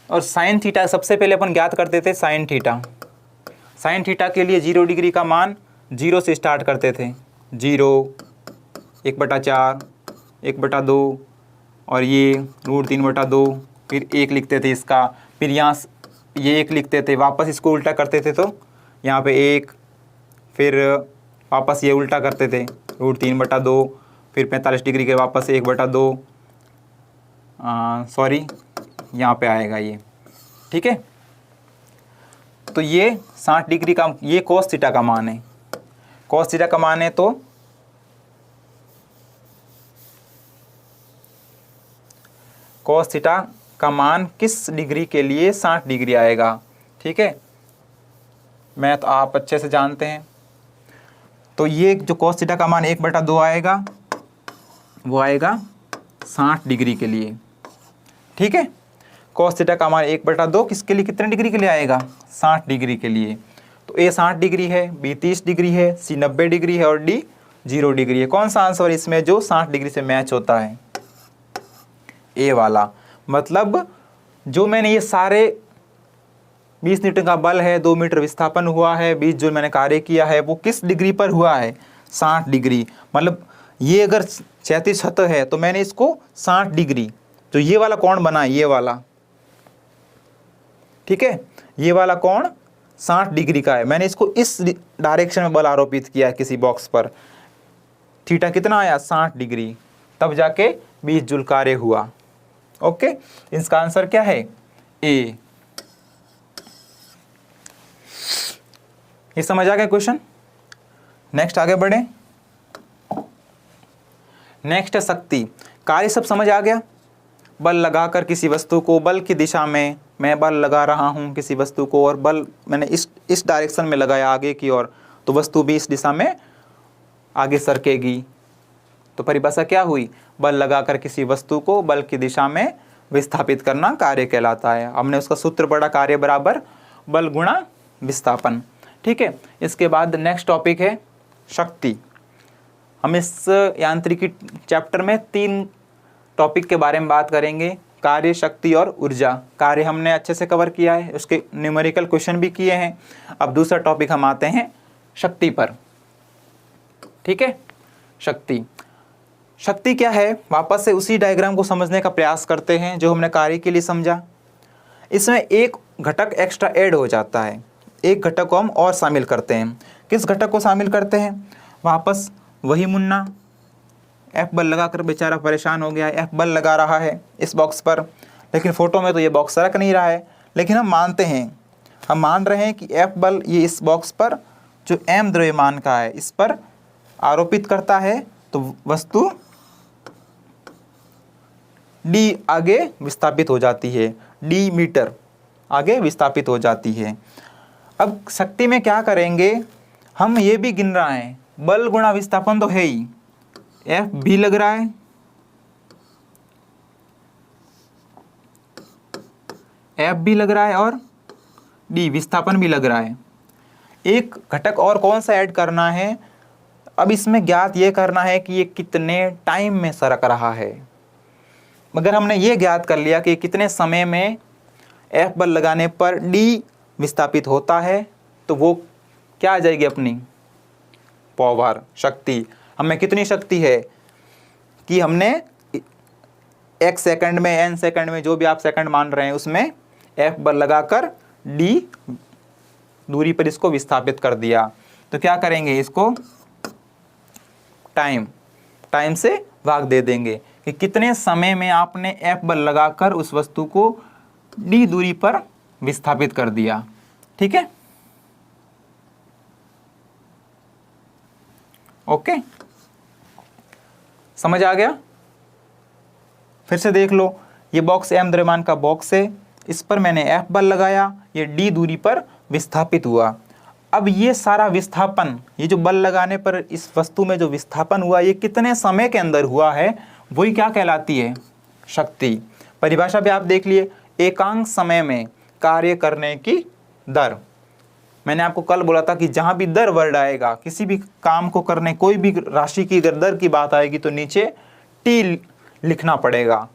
और साइन थीटा सबसे पहले अपन ज्ञात करते थे, साइन थीटा। साइन थीटा के लिए 0 डिग्री का मान 0 से स्टार्ट करते थे, 0, 1/4, 1/2 और ये √3/2, फिर 1 लिखते थे इसका, फिर यहाँ ये 1 लिखते थे, वापस इसको उल्टा करते थे तो यहाँ पे 1, फिर वापस ये उल्टा करते थे √3/2, फिर 45 डिग्री के वापस 1/2, सॉरी यहाँ पे आएगा ये, ठीक है। तो ये 60 डिग्री का, ये कॉस थीटा का मान है, कॉस थीटा का मान है, तो कॉस थीटा का मान किस डिग्री के लिए 60 डिग्री आएगा, ठीक है। मैं तो आप अच्छे से जानते हैं। तो ये जो कॉस थीटा का मान 1/2 आएगा, वो आएगा 60 डिग्री के लिए, ठीक है। कॉस थीटा का मान 1/2 किसके लिए, कितने डिग्री के लिए आएगा, 60 डिग्री के लिए। तो ए 60 डिग्री है, बी 30 डिग्री है, सी 90 डिग्री है और डी 0 डिग्री है। कौन सा आंसर इसमें जो 60 डिग्री से मैच होता है, ए वाला। मतलब जो मैंने ये सारे 20 न्यूटन का बल है, 2 मीटर विस्थापन हुआ है, 20 जूल मैंने कार्य किया है, वो किस डिग्री पर हुआ है, 60 डिग्री। मतलब ये अगर क्षैतिज सतह है तो मैंने इसको 60 डिग्री, तो ये वाला कोण बना, ये वाला, ठीक है, ये वाला कोण 60 डिग्री का है, मैंने इसको इस डायरेक्शन में बल आरोपित किया किसी बॉक्स पर। थीटा कितना आया, 60 डिग्री, तब जाके 20 जूल कार्य हुआ। ओके, इसका आंसर क्या है, ए। ये समझ आ गया क्वेश्चन। नेक्स्ट आगे बढ़े। नेक्स्ट है शक्ति। कार्य सब समझ आ गया। बल लगाकर किसी वस्तु को, बल की दिशा में मैं बल लगा रहा हूं किसी वस्तु को, और बल मैंने इस डायरेक्शन में लगाया आगे की ओर, तो वस्तु भी इस दिशा में आगे सरकेगी। तो परिभाषा क्या हुई, बल लगाकर किसी वस्तु को बल की दिशा में विस्थापित करना कार्य कहलाता है। हमने उसका सूत्र पढ़ा, कार्य बराबर बल गुणा विस्थापन, ठीक है। इसके बाद नेक्स्ट टॉपिक है शक्ति। हम इस यांत्रिकी चैप्टर में 3 टॉपिक के बारे में बात करेंगे, कार्य, शक्ति और ऊर्जा। कार्य हमने अच्छे से कवर किया है, उसके न्यूमेरिकल क्वेश्चन भी किए हैं। अब दूसरा टॉपिक हम आते हैं शक्ति पर, ठीक है। शक्ति, शक्ति क्या है, वापस से उसी डायग्राम को समझने का प्रयास करते हैं जो हमने कार्य के लिए समझा। इसमें एक घटक एक्स्ट्रा ऐड हो जाता है, एक घटक को हम और शामिल करते हैं। किस घटक को शामिल करते हैं, वापस वही मुन्ना एफ बल लगाकर बेचारा परेशान हो गया है, एफ बल लगा रहा है इस बॉक्स पर, लेकिन फोटो में तो ये बॉक्स सरक नहीं रहा है। लेकिन हम मानते हैं, हम मान रहे हैं कि एफ बल ये इस बॉक्स पर जो एम द्रव्यमान का है इस पर आरोपित करता है, तो वस्तु डी आगे विस्थापित हो जाती है, डी मीटर आगे विस्थापित हो जाती है। अब शक्ति में क्या करेंगे, हम ये भी गिन रहे हैं, बल गुणा विस्थापन तो है ही, एफ भी लग रहा है, एफ भी लग रहा है और डी विस्थापन भी लग रहा है। एक घटक और कौन सा ऐड करना है, अब इसमें ज्ञात ये करना है कि ये कितने टाइम में सरक रहा है। मगर हमने ये ज्ञात कर लिया कि कितने समय में एफ बल लगाने पर डी विस्थापित होता है, तो वो क्या आ जाएगी अपनी पावर, शक्ति। हमें कितनी शक्ति है कि हमने एक सेकंड में, एन सेकंड में, जो भी आप सेकंड मान रहे हैं, उसमें एफ बल लगाकर डी दूरी पर इसको विस्थापित कर दिया। तो क्या करेंगे, इसको टाइम से भाग दे देंगे कि कितने समय में आपने एफ बल लगाकर उस वस्तु को डी दूरी पर विस्थापित कर दिया। ठीक है, ओके, समझ आ गया। फिर से देख लो, ये बॉक्स m द्रव्यमान का बॉक्स है, इस पर मैंने F बल लगाया, ये d दूरी पर विस्थापित हुआ। अब ये सारा विस्थापन, ये जो बल लगाने पर इस वस्तु में जो विस्थापन हुआ, ये कितने समय के अंदर हुआ है, वही क्या कहलाती है, शक्ति। परिभाषा भी आप देख लिए, एकांक समय में कार्य करने की दर। मैंने आपको कल बोला था कि जहां भी दर वर्ड आएगा, किसी भी काम को करने, कोई भी राशि की अगर दर की बात आएगी तो नीचे टी लिखना पड़ेगा।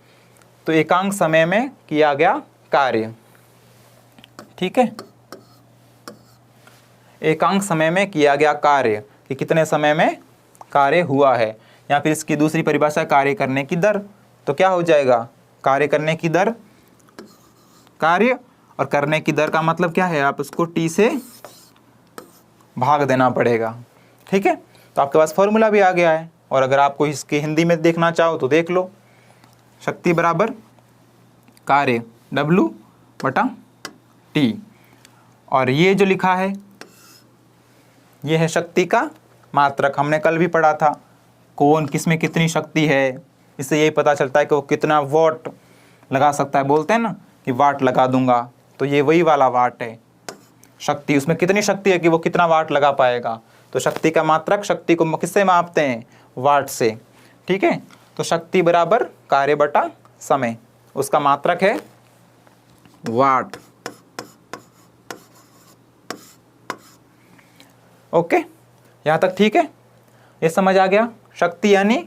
तो एकांक समय में किया गया कार्य, ठीक है, एकांक समय में किया गया कार्य, कि कितने समय में कार्य हुआ है। या फिर इसकी दूसरी परिभाषा कार्य करने की दर, तो क्या हो जाएगा, कार्य करने की दर, कार्य और करने की दर का मतलब क्या है, आप उसको टी से भाग देना पड़ेगा। ठीक है, तो आपके पास फॉर्मूला भी आ गया है। और अगर आपको इसकी हिंदी में देखना चाहो तो देख लो, शक्ति बराबर कार्य W बटा T, और ये जो लिखा है ये है शक्ति का मात्रक। हमने कल भी पढ़ा था कौन किस में कितनी शक्ति है, इससे यही पता चलता है कि वो कितना वाट लगा सकता है। बोलते हैं ना कि वाट लगा दूंगा, तो ये वही वाला वाट है शक्ति, उसमें कितनी शक्ति है कि वो कितना वाट लगा पाएगा। तो शक्ति का मात्रक, शक्ति को किससे मापते हैं, वाट से। ठीक है, तो शक्ति बराबर कार्य बटा समय, उसका मात्रक है वाट। ओके, यहां तक ठीक है, ये समझ आ गया। शक्ति यानी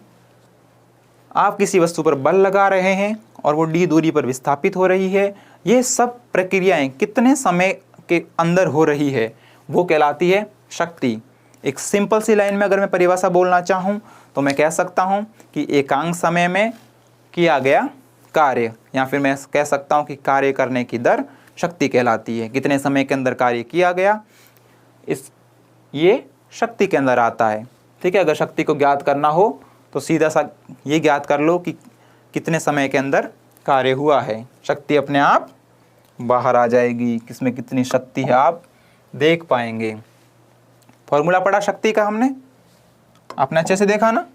आप किसी वस्तु पर बल लगा रहे हैं और वो d दूरी पर विस्थापित हो रही है। ये सब प्रक्रियाएं कितने समय के अंदर हो रही है, वो कहलाती है शक्ति। एक सिंपल सी लाइन में अगर मैं परिभाषा बोलना चाहूँ तो मैं कह सकता हूँ कि एकांक समय में किया गया कार्य, या फिर मैं कह सकता हूँ कि कार्य करने की दर शक्ति कहलाती है। कितने समय के अंदर कार्य किया गया, ये शक्ति के अंदर आता है। ठीक है, अगर शक्ति को ज्ञात करना हो तो सीधा सा ये ज्ञात कर लो कि कितने समय के अंदर कार्य हुआ है, शक्ति अपने आप बाहर आ जाएगी, किसमें कितनी शक्ति है आप देख पाएंगे। फॉर्मूला पढ़ा शक्ति का हमने, आपने अच्छे से देखा ना,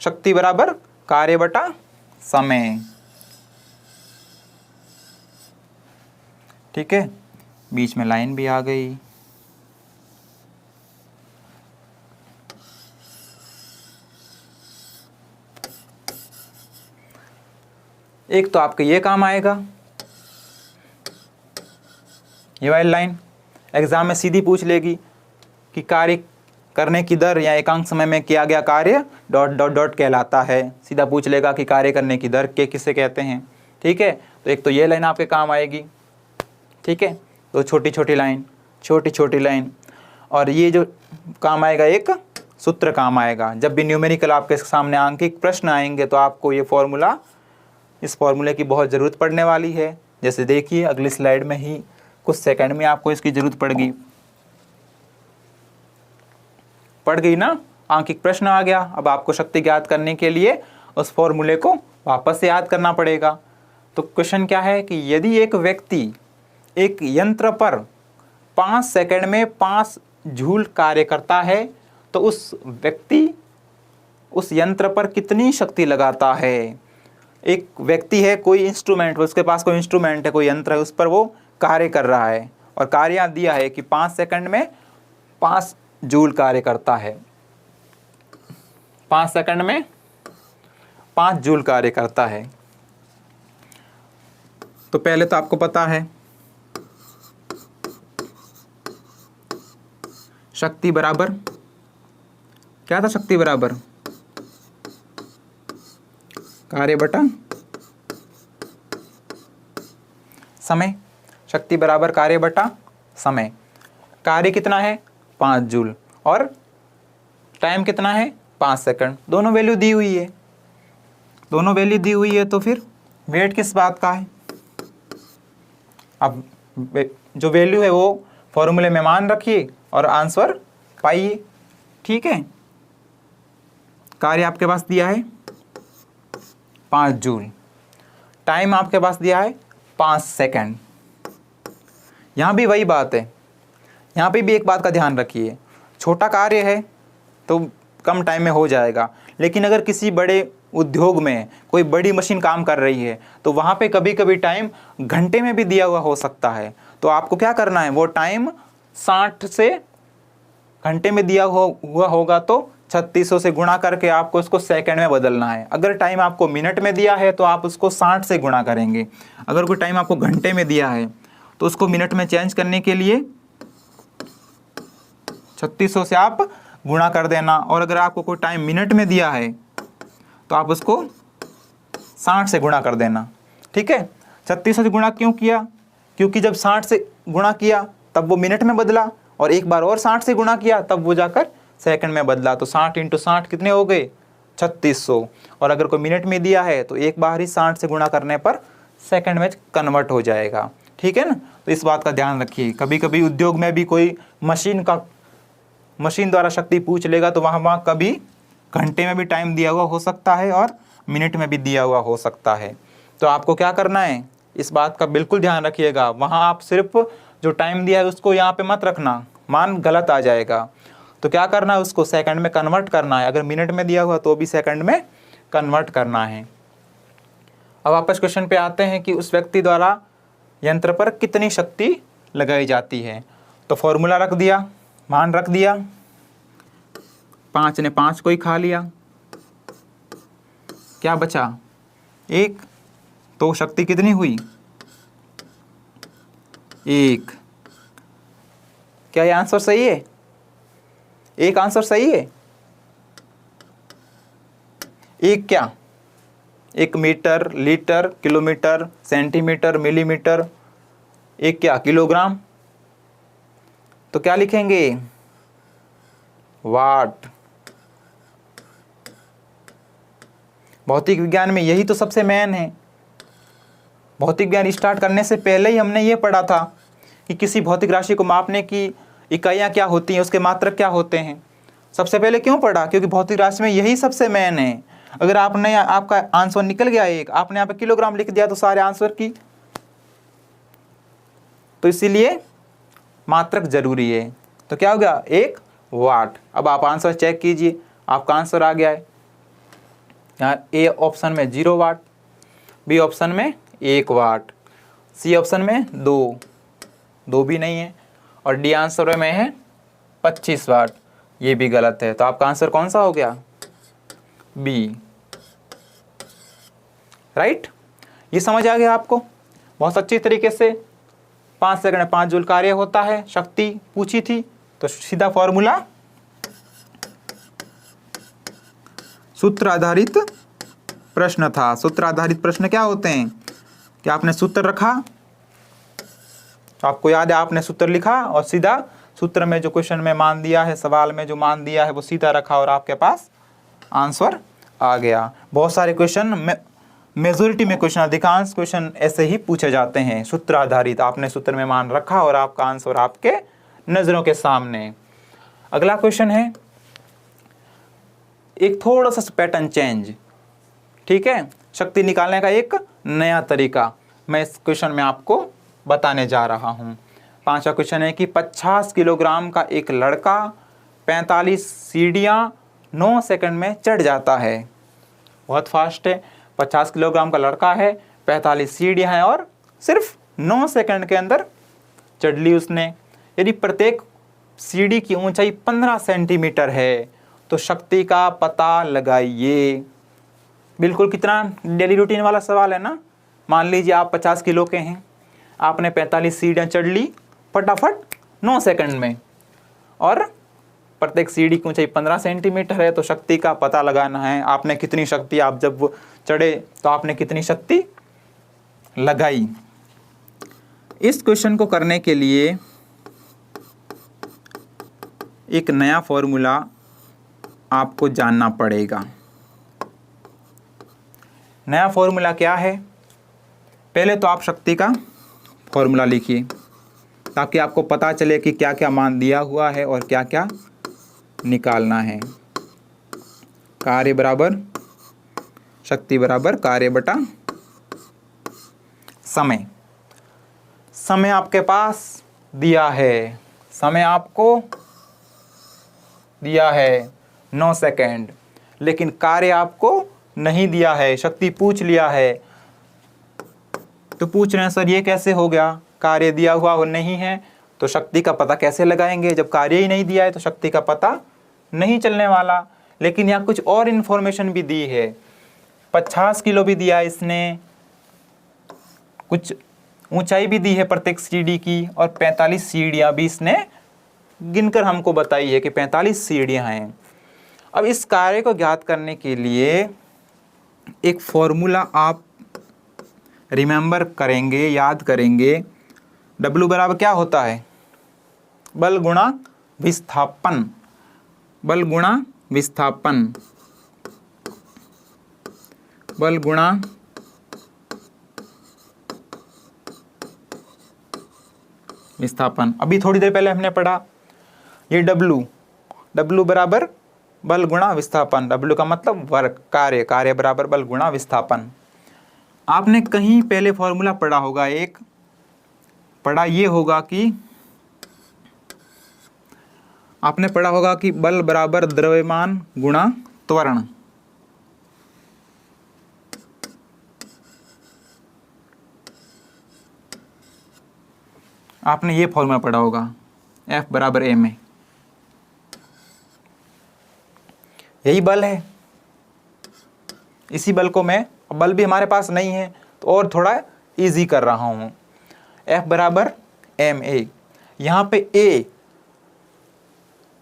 शक्ति बराबर कार्य बटा समय। ठीक है, बीच में लाइन भी आ गई। एक तो आपका ये काम आएगा, ये वाली लाइन एग्जाम में सीधी पूछ लेगी कि कार्य करने की दर या एकांक समय में किया गया कार्य डॉट डॉट डॉट कहलाता है। सीधा पूछ लेगा कि कार्य करने की दर के किसे कहते हैं। ठीक है, तो एक तो ये लाइन आपके काम आएगी। ठीक है, तो छोटी छोटी लाइन, छोटी छोटी लाइन, और ये जो काम आएगा एक सूत्र काम आएगा। जब भी न्यूमेरिकल आपके सामने आंकिक प्रश्न आएंगे तो आपको ये फॉर्मूला, इस फॉर्मूले की बहुत ज़रूरत पड़ने वाली है। जैसे देखिए अगली स्लाइड में ही कुछ सेकंड में आपको इसकी ज़रूरत पड़ गई ना, आंकिक प्रश्न आ गया। अब आपको शक्ति ज्ञात करने के लिए उस फॉर्मूले को वापस से याद करना पड़ेगा। तो क्वेश्चन क्या है कि यदि एक व्यक्ति एक यंत्र पर 5 सेकंड में 5 जूल कार्य करता है तो उस व्यक्ति उस यंत्र पर कितनी शक्ति लगाता है। एक व्यक्ति है, कोई इंस्ट्रूमेंट, उसके पास कोई इंस्ट्रूमेंट है, कोई यंत्र है, उस पर वो कार्य कर रहा है और कार्य दिया है कि 5 सेकंड में 5 जूल कार्य करता है। 5 सेकंड में 5 जूल कार्य करता है। तो पहले तो आपको पता है शक्ति बराबर क्या था, शक्ति बराबर कार्य बटा समय। शक्ति बराबर कार्य बटा समय। कार्य कितना है 5 जूल और टाइम कितना है 5 सेकंड। दोनों वैल्यू दी हुई है, दोनों वैल्यू दी हुई है, तो फिर वेट किस बात का है। अब जो वैल्यू है वो फॉर्मूले में मान रखिए और आंसर पाइए। ठीक है, कार्य आपके पास दिया है 5 जूल, टाइम आपके पास दिया है 5 सेकंड। यहाँ भी वही बात है, यहाँ पे भी एक बात का ध्यान रखिए, छोटा कार्य है तो कम टाइम में हो जाएगा, लेकिन अगर किसी बड़े उद्योग में कोई बड़ी मशीन काम कर रही है तो वहाँ पे कभी कभी टाइम घंटे में भी दिया हुआ हो सकता है। तो आपको क्या करना है, वो टाइम 60 से घंटे में दिया हुआ होगा तो 3600 से गुणा करके आपको उसको सेकंड में बदलना है। अगर टाइम आपको मिनट में दिया है तो आप उसको 60 से गुणा करेंगे। अगर कोई टाइम आपको घंटे में दिया है तो उसको मिनट में चेंज करने के लिए 3600 से आप गुणा कर देना। और अगर आपको कोई टाइम मिनट में दिया है तो आप उसको 60 से गुणा कर देना। ठीक है, 3600 से गुणा क्यों किया, क्योंकि जब 60 से गुणा किया तब वो मिनट में बदला, और एक बार और 60 से गुणा किया तब वो जाकर सेकंड में बदला। तो 60 × 60 कितने हो गए, 3600। और अगर कोई मिनट में दिया है तो एक बार ही 60 से गुणा करने पर सेकंड में कन्वर्ट हो जाएगा। ठीक है ना, तो इस बात का ध्यान रखिए। कभी कभी उद्योग में भी कोई मशीन द्वारा शक्ति पूछ लेगा तो वहाँ कभी घंटे में भी टाइम दिया हुआ हो सकता है और मिनट में भी दिया हुआ हो सकता है। तो आपको क्या करना है, इस बात का बिल्कुल ध्यान रखिएगा। वहाँ आप सिर्फ जो टाइम दिया है उसको यहाँ पे मत रखना, मान गलत आ जाएगा। तो क्या करना है, उसको सेकंड में कन्वर्ट करना है। अगर मिनट में दिया हुआ तो भी सेकंड में कन्वर्ट करना है। अब वापस क्वेश्चन पे आते हैं कि उस व्यक्ति द्वारा यंत्र पर कितनी शक्ति लगाई जाती है। तो फॉर्मूला रख दिया, मान रख दिया, 5 ने 5 को ही खा लिया, क्या बचा 1, तो शक्ति कितनी हुई 1। क्या ये आंसर सही है, एक आंसर सही है। एक क्या, 1 metre, litre, kilometre, centimetre, millimetre, एक क्या किलोग्राम। तो क्या लिखेंगे, वाट। भौतिक विज्ञान में यही तो सबसे मेन है। भौतिक विज्ञान स्टार्ट करने से पहले ही हमने ये पढ़ा था कि किसी भौतिक राशि को मापने की इकाइयाँ क्या होती हैं, उसके मात्रक क्या होते हैं। सबसे पहले क्यों पढ़ा, क्योंकि भौतिक राशि में यही सबसे मेन है। अगर आपने, आपका आंसर निकल गया एक, आपने यहाँ पे किलोग्राम लिख दिया तो सारे आंसर की, तो इसीलिए मात्रक जरूरी है। तो क्या हो गया 1 वाट। अब आप आंसर चेक कीजिए, आपका आंसर आ गया है। यहाँ ए ऑप्शन में 0 वाट, बी ऑप्शन में 1 वाट, सी ऑप्शन में 2 भी नहीं है, और डी आंसर में है 25 वाट, ये भी गलत है। तो आपका आंसर कौन सा हो गया, बी। राइट, ये समझ आ गया आपको बहुत अच्छी तरीके से। 5 सेकंड में 5 जूल कार्य होता है, शक्ति पूछी थी तो सीधा फॉर्मूला, सूत्र आधारित प्रश्न था। सूत्र आधारित प्रश्न क्या होते हैं कि आपने सूत्र रखा, तो आपको याद है आपने सूत्र लिखा और सीधा सूत्र में जो क्वेश्चन में मान दिया है, सवाल में जो मान दिया है वो सीधा रखा और आपके पास आंसर आ गया। बहुत सारे क्वेश्चन, मेजोरिटी में क्वेश्चन, अधिकांश क्वेश्चन ऐसे ही पूछे जाते हैं सूत्र आधारित। आपने सूत्र में मान रखा और आपका आंसर आपके नजरों के सामने। अगला क्वेश्चन है एक थोड़ा सा पैटर्न चेंज, ठीक है, शक्ति निकालने का एक नया तरीका मैं इस क्वेश्चन में आपको बताने जा रहा हूं। 5वां क्वेश्चन है कि 50 किलोग्राम का एक लड़का 45 सीढ़ियां 9 सेकंड में चढ़ जाता है। बहुत फास्ट है, 50 किलोग्राम का लड़का है, 45 सीढ़ियां हैं और सिर्फ 9 सेकंड के अंदर चढ़ ली उसने। यदि प्रत्येक सीढ़ी की ऊंचाई 15 सेंटीमीटर है तो शक्ति का पता लगाइए। बिल्कुल कितना डेली रूटीन वाला सवाल है ना। मान लीजिए आप 50 किलो के हैं, आपने 45 सीढ़ियाँ चढ़ ली फटाफट 9 सेकंड में, और प्रत्येक सीढ़ी की ऊंचाई 15 सेंटीमीटर है, तो शक्ति का पता लगाना है। आपने कितनी शक्ति, आप जब वो चढ़े तो आपने कितनी शक्ति लगाई। इस क्वेश्चन को करने के लिए एक नया फॉर्मूला आपको जानना पड़ेगा। नया फॉर्मूला क्या है, पहले तो आप शक्ति का फॉर्मूला लिखिए ताकि आपको पता चले कि क्या क्या मान दिया हुआ है और क्या क्या निकालना है। कार्य बराबर शक्ति बराबर कार्य बटा समय। समय आपके पास दिया है, समय आपको दिया है 9 सेकंड, लेकिन कार्य आपको नहीं दिया है, शक्ति पूछ लिया है। तो पूछ रहे हैं सर ये कैसे हो गया, कार्य दिया हुआ नहीं है तो शक्ति का पता कैसे लगाएंगे, जब कार्य ही नहीं दिया है तो शक्ति का पता नहीं चलने वाला। लेकिन यहाँ कुछ और इन्फॉर्मेशन भी दी है, 50 किलो भी दिया है इसने, कुछ ऊंचाई भी दी है प्रत्येक सीढ़ी की, और 45 सीढ़ियाँ भी इसने गिनकर हमको बताई है कि 45 सीढ़ियाँ हैं। अब इस कार्य को ज्ञात करने के लिए एक फॉर्मूला आप रिमेंबर करेंगे, याद करेंगे। W बराबर क्या होता है, बल गुणा विस्थापन, बल गुणा विस्थापन, बल गुणा विस्थापन। अभी थोड़ी देर पहले हमने पढ़ा ये W बराबर बल गुणा विस्थापन, W का मतलब वर्क, कार्य, कार्य बराबर बल गुणा विस्थापन। आपने कहीं पहले फॉर्मूला पढ़ा होगा, एक पढ़ा ये होगा कि आपने पढ़ा होगा कि बल बराबर द्रव्यमान गुणा त्वरण। आपने ये फॉर्मूला पढ़ा होगा, F बराबर m है, यही बल है। इसी बल को मैं, बल भी हमारे पास नहीं है तो और थोड़ा इजी कर रहा हूँ। F बराबर ma,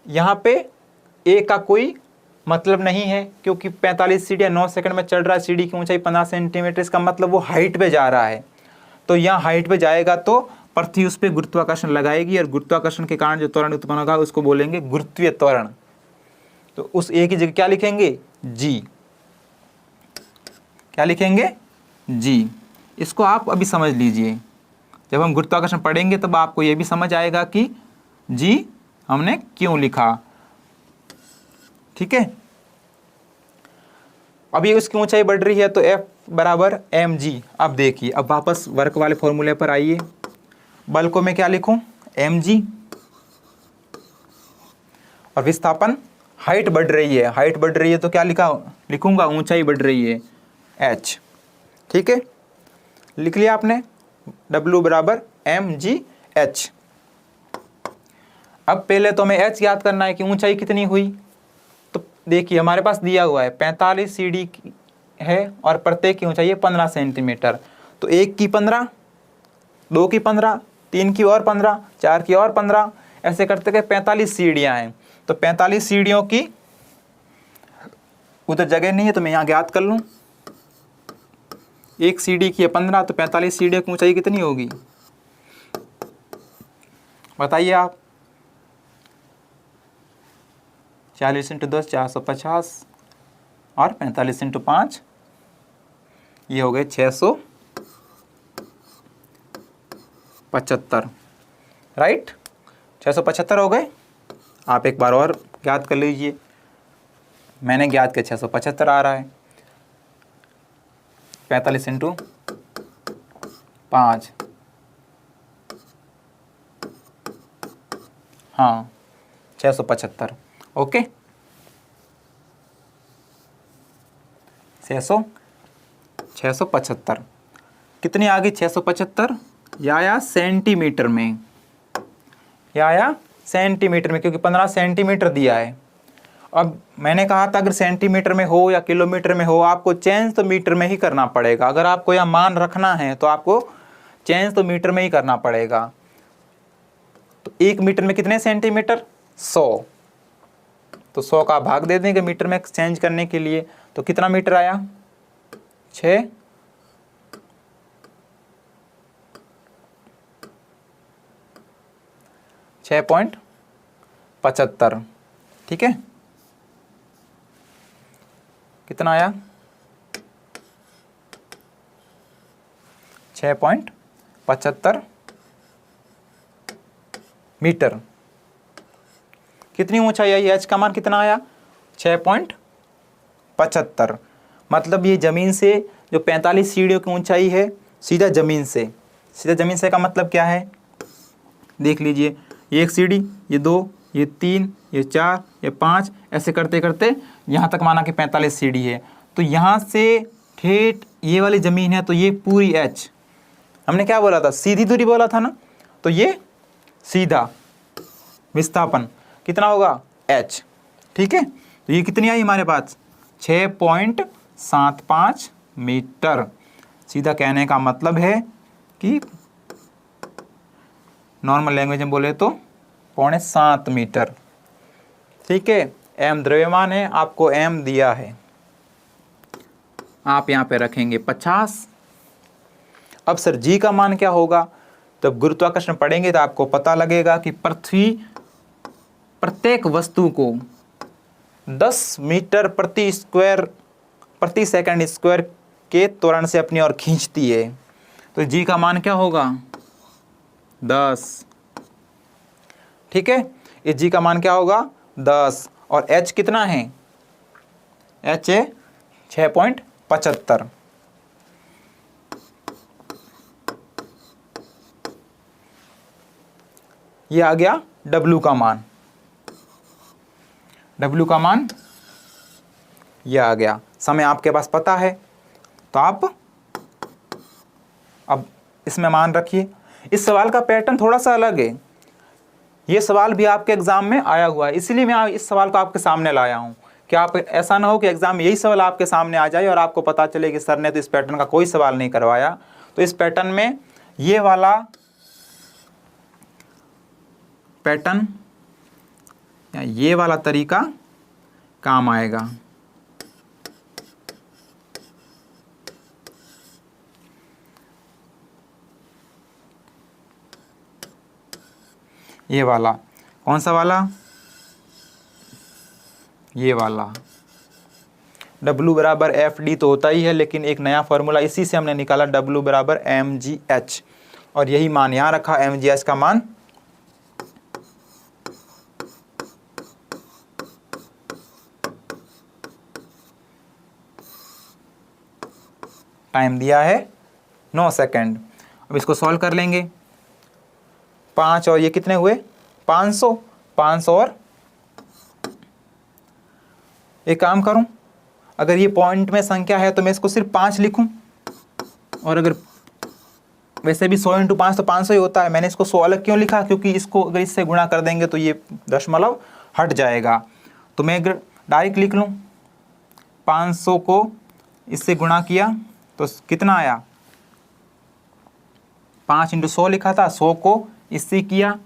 यहाँ पे A का कोई मतलब नहीं है, क्योंकि 45 सीढ़ियाँ 9 सेकंड में चढ़ रहा है, सीढ़ी की ऊंचाई 15 सेंटीमीटर, इसका मतलब वो हाइट पे जा रहा है। तो यहाँ हाइट पे जाएगा तो पृथ्वी उस पर गुरुत्वाकर्षण लगाएगी, और गुरुत्वाकर्षण के कारण जो त्वरण उत्पन्न होगा उसको बोलेंगे गुरुत्वीय त्वरण। तो उस A की जगह क्या लिखेंगे, G। क्या लिखेंगे, G। इसको आप अभी समझ लीजिए, जब हम गुरुत्वाकर्षण पढ़ेंगे तब आपको ये भी समझ आएगा कि G हमने क्यों लिखा। ठीक है, अभी उसकी ऊंचाई बढ़ रही है तो F बराबर mg। अब देखिए, अब वापस वर्क वाले फॉर्मूले पर आइए। बल को मैं क्या लिखूं, mg, और विस्थापन, हाइट बढ़ रही है, हाइट बढ़ रही है तो क्या लिखूंगा, ऊंचाई बढ़ रही है, h। ठीक है, लिख लिया आपने, W बराबर mg h। अब पहले तो हमें h याद करना है कि ऊंचाई कितनी हुई। तो देखिए हमारे पास दिया हुआ है 45 सीढ़ी है और प्रत्येक की ऊंचाई है 15 सेंटीमीटर। तो 1 की 15, 2 की 15, 3 की और 15, 4 की और 15, ऐसे करते करते 45 सीढ़ियाँ हैं। तो 45 सीढ़ियों की उधर जगह नहीं है तो मैं यहाँ ज्ञात कर लूँ। एक सीढ़ी की है 15, तो 45 सीढ़ियों की ऊंचाई कितनी होगी, बताइए आप। 40 × 10 450, और 45 × 5 ये हो गए 675, राइट, 675 हो गए। आप एक बार और ज्ञात कर लीजिए, मैंने ज्ञात किया 675 आ रहा है। 45 × 5, हाँ 675, ओके। 675 कितनी आ गई, 675 या आया सेंटीमीटर में, या आया सेंटीमीटर में, क्योंकि 15 सेंटीमीटर दिया है। अब मैंने कहा था अगर सेंटीमीटर में हो या किलोमीटर में हो, आपको चेंज तो मीटर में ही करना पड़ेगा। अगर आपको यह मान रखना है तो आपको चेंज तो मीटर में ही करना पड़ेगा। तो 1 मीटर में कितने सेंटीमीटर, 100, तो 100 का भाग दे देंगे मीटर में चेंज करने के लिए। तो कितना मीटर आया, 6.75, ठीक है। कितना आया, 6.75 मीटर। कितनी ऊंचाई आई, एच का मान कितना आया, 6.75। मतलब ये ज़मीन से जो 45 सीढ़ियों की ऊंचाई है, सीधा ज़मीन से का मतलब क्या है, देख लीजिए, ये एक सीढ़ी, ये 2, ये 3, ये 4, ये 5, ऐसे करते करते यहाँ तक माना कि 45 सीढ़ी है। तो यहाँ से ठेठ ये वाली ज़मीन है, तो ये पूरी एच, हमने क्या बोला था, सीधी दूरी बोला था ना, तो ये सीधा विस्थापन कितना होगा, एच। ठीक है, तो ये कितनी आई हमारे पास, 6.75 मीटर। सीधा कहने का मतलब है कि नॉर्मल लैंग्वेज में बोले तो 6.75 मीटर। ठीक है, एम द्रव्यमान है, आपको एम दिया है, आप यहाँ पे रखेंगे 50। अब सर जी का मान क्या होगा, तो गुरुत्वाकर्षण पढ़ेंगे तो आपको पता लगेगा कि पृथ्वी प्रत्येक वस्तु को 10 मीटर प्रति सेकंड स्क्वायर के त्वरण से अपनी ओर खींचती है। तो जी का मान क्या होगा, 10। ठीक है, इस जी का मान क्या होगा, 10। और एच कितना है, एच है 6.75। ये आ गया W का मान, W का मान ये आ गया। समय आपके पास पता है, तो आप अब इसमें मान रखिए। इस सवाल का पैटर्न थोड़ा सा अलग है, ये सवाल भी आपके एग्जाम में आया हुआ है, इसलिए मैं इस सवाल को आपके सामने लाया हूँ कि आप ऐसा ना हो कि एग्जाम में यही सवाल आपके सामने आ जाए और आपको पता चले कि सर ने तो इस पैटर्न का कोई सवाल नहीं करवाया। तो इस पैटर्न में ये वाला पैटर्न या ये वाला तरीका काम आएगा। ये वाला कौन सा वाला, ये वाला। W बराबर एफ डी तो होता ही है, लेकिन एक नया फॉर्मूला इसी से हमने निकाला, W बराबर mgh, और यही मान यहाँ रखा, mgh का मान टाइम दिया है 9 सेकंड। अब इसको सॉल्व कर लेंगे, 5 और ये कितने हुए, 500, 500 और एक काम करूं, अगर ये पॉइंट में संख्या है तो मैं इसको सिर्फ 5 लिखूं, और अगर वैसे भी 100 × 5 तो 500 ही होता है। मैंने इसको 100 अलग क्यों लिखा, क्योंकि इसको अगर इससे गुणा कर देंगे तो ये दशमलव हट जाएगा। तो मैं अगर डायरेक्ट लिख लूं, 500 को इससे गुणा किया तो कितना आया, 5 × 100 लिखा था, 100 को इससे किया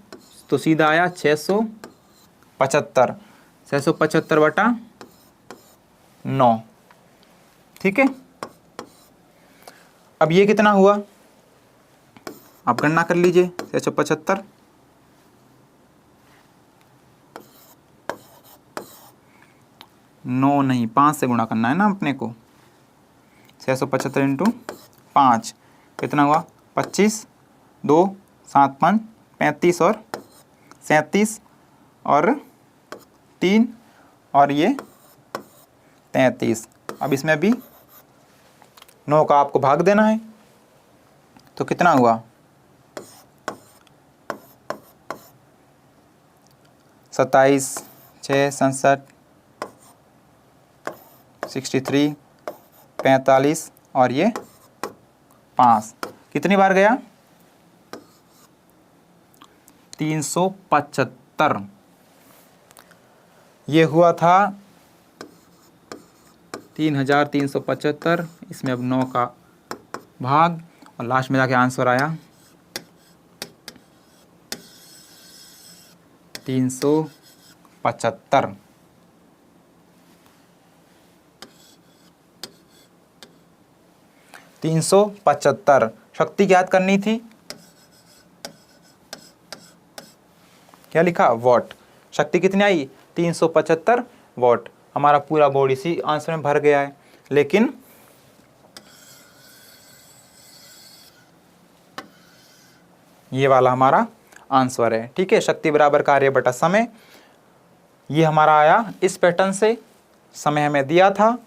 तो सीधा आया 675, 675/9। ठीक है, अब ये कितना हुआ, आप गणना कर लीजिए, 675, 9 नहीं 5 से गुणा करना है ना अपने को, 675 × 5 कितना हुआ, 25, 2, 7, 5, 35 और 37 और 3 और ये 33। अब इसमें भी 9 का आपको भाग देना है, तो कितना हुआ, 27, 6, 67, 63, 45 और ये 5, कितनी बार गया, 375। ये हुआ था 3375, इसमें अब 9 का भाग और लास्ट में जाके आंसर आया 375। शक्ति ज्ञात करनी थी, क्या लिखा, वॉट। शक्ति कितनी आई, 375 वॉट। हमारा पूरा बोर्ड इसी आंसर में भर गया है, लेकिन ये वाला हमारा आंसर है। ठीक है, शक्ति बराबर कार्य बटा समय, ये हमारा आया इस पैटर्न से, समय हमें दिया था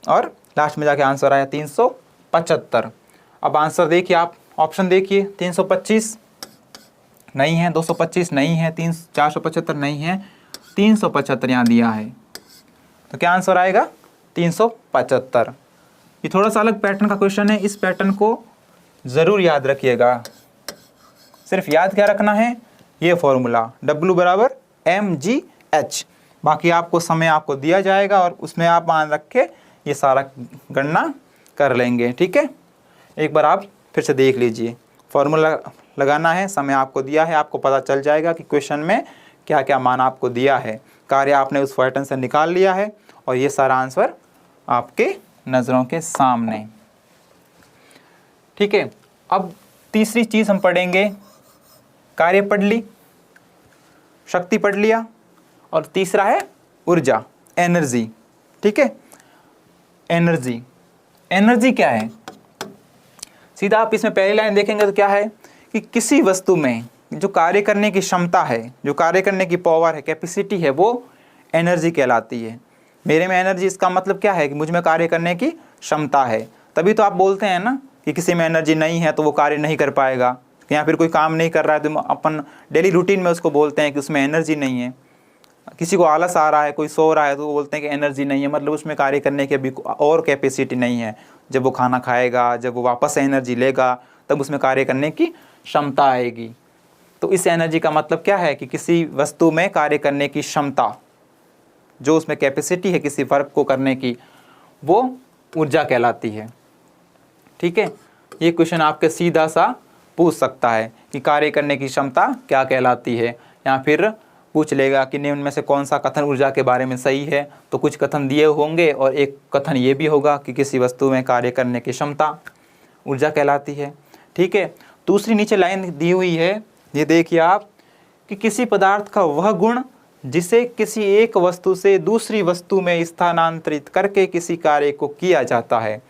और लास्ट में जाके आंसर आया 375। अब आंसर देखिए, आप ऑप्शन देखिए, 325, नहीं है, 225 नहीं है, 475 नहीं है, 375 यहाँ दिया है। तो क्या आंसर आएगा? 375। ये थोड़ा सा अलग पैटर्न का क्वेश्चन है, इस पैटर्न को ज़रूर याद रखिएगा। सिर्फ याद क्या रखना है? ये फॉर्मूला W बराबर mgh। बाकी आपको समय आपको दिया जाएगा और उसमें आप मान रख के ये सारा गणना कर लेंगे। ठीक है, एक बार आप फिर से देख लीजिए। फॉर्मूला लगाना है, समय आपको दिया है, आपको पता चल जाएगा कि क्वेश्चन में क्या क्या मान आपको दिया है। कार्य आपने उस पैटर्न से निकाल लिया है और ये सारा आंसर आपके नज़रों के सामने। ठीक है, अब तीसरी चीज़ हम पढ़ेंगे, कार्य पढ़ ली, शक्ति पढ़ लिया, और तीसरा है ऊर्जा, एनर्जी। ठीक है, एनर्जी, एनर्जी क्या है? सीधा आप इसमें पहली लाइन देखेंगे तो क्या है कि किसी वस्तु में जो कार्य करने की क्षमता है, जो कार्य करने की पावर है, कैपेसिटी है, वो एनर्जी कहलाती है। मेरे में एनर्जी, इसका मतलब क्या है कि मुझ में कार्य करने की क्षमता है। तभी तो आप बोलते हैं ना कि किसी में एनर्जी नहीं है तो वो कार्य नहीं कर पाएगा, या फिर कोई काम नहीं कर रहा है तो अपन डेली रूटीन में उसको बोलते हैं कि उसमें एनर्जी नहीं है। किसी को आलस आ रहा है, कोई सो रहा है तो वो बोलते हैं कि एनर्जी नहीं है, मतलब उसमें कार्य करने की अभी और कैपेसिटी नहीं है। जब वो खाना खाएगा, जब वो वापस एनर्जी लेगा, तब उसमें कार्य करने की क्षमता आएगी। तो इस एनर्जी का मतलब क्या है कि किसी वस्तु में कार्य करने की क्षमता, जो उसमें कैपेसिटी है किसी वर्क को करने की, वो ऊर्जा कहलाती है। ठीक है, ये क्वेश्चन आपके सीधा सा पूछ सकता है कि कार्य करने की क्षमता क्या कहलाती है, या फिर पूछ लेगा कि निम्न में से कौन सा कथन ऊर्जा के बारे में सही है। तो कुछ कथन दिए होंगे और एक कथन ये भी होगा कि किसी वस्तु में कार्य करने की क्षमता ऊर्जा कहलाती है। ठीक है, दूसरी नीचे लाइन दी हुई है, ये देखिए आप, कि किसी पदार्थ का वह गुण जिसे किसी एक वस्तु से दूसरी वस्तु में स्थानांतरित करके किसी कार्य को किया जाता है।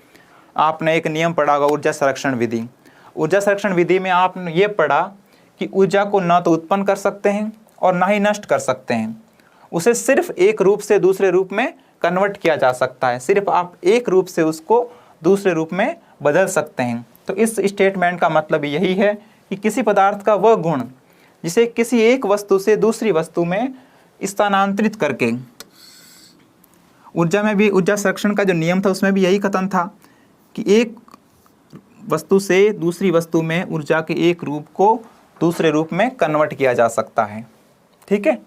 आपने एक नियम पढ़ा होगा, ऊर्जा संरक्षण विधि। ऊर्जा संरक्षण विधि में आपने ये पढ़ा कि ऊर्जा को न तो उत्पन्न कर सकते हैं और ना ही नष्ट कर सकते हैं, उसे सिर्फ एक रूप से दूसरे रूप में कन्वर्ट किया जा सकता है। सिर्फ आप एक रूप से उसको दूसरे रूप में बदल सकते हैं। तो इस स्टेटमेंट का मतलब यही है कि किसी पदार्थ का वह गुण जिसे किसी एक वस्तु से दूसरी वस्तु में स्थानांतरित करके, ऊर्जा में भी ऊर्जा संरक्षण का जो नियम था उसमें भी यही कथन था कि एक वस्तु से दूसरी वस्तु में ऊर्जा के एक रूप को दूसरे रूप में कन्वर्ट किया जा सकता है। ठीक है,